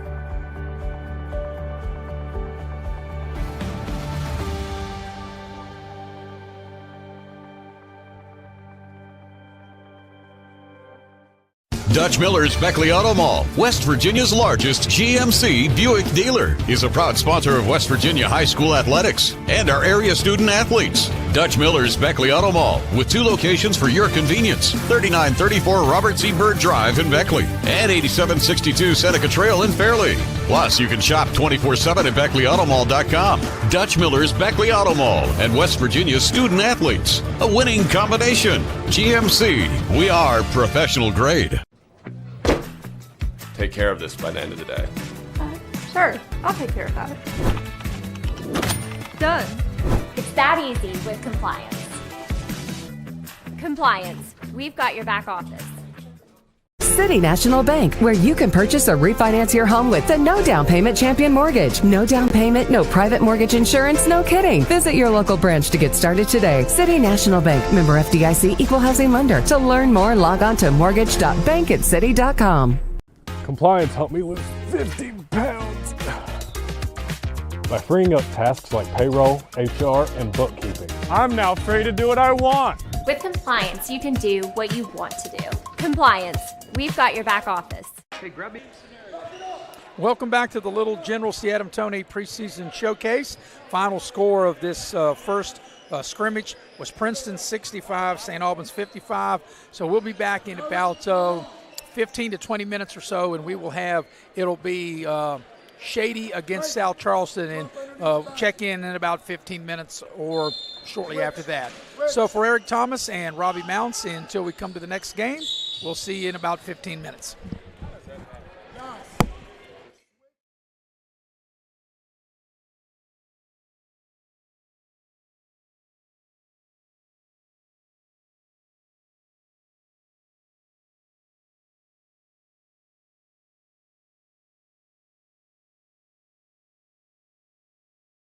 Dutch Miller's Beckley Auto Mall, West Virginia's largest GMC Buick dealer, is a proud sponsor of West Virginia High School athletics and our area student athletes. Dutch Miller's Beckley Auto Mall, with 2 locations for your convenience, 3934 Robert C. Byrd Drive in Beckley and 8762 Seneca Trail in Fairleigh. Plus, you can shop 24/7 at BeckleyAutomall.com. Dutch Miller's Beckley Auto Mall and West Virginia's student athletes, a winning combination. GMC, we are professional grade. Take care of this by the end of the day. Sure, I'll take care of that. Done. It's that easy with compliance. Compliance, we've got your back office. City National Bank, where you can purchase or refinance your home with the no down payment champion mortgage. No down payment, no private mortgage insurance, no kidding. Visit your local branch to get started today. City National Bank, member FDIC, equal housing lender. To learn more, log on to mortgage.bankatcity.com. Compliance helped me lose 50 pounds by freeing up tasks like payroll, HR, and bookkeeping. I'm now free to do what I want. With compliance, you can do what you want to do. Compliance, we've got your back office. Hey, grab me. Welcome back to the Little General C.Adam Toney Preseason Showcase. Final score of this first scrimmage was Princeton 65, St. Albans 55. So we'll be back in about 15 to 20 minutes or so, and it'll be Shady against South Charleston, and check in about 15 minutes or shortly after that. So for Eric Thomas and Robbie Mounts, until we come to the next game, we'll see you in about 15 minutes.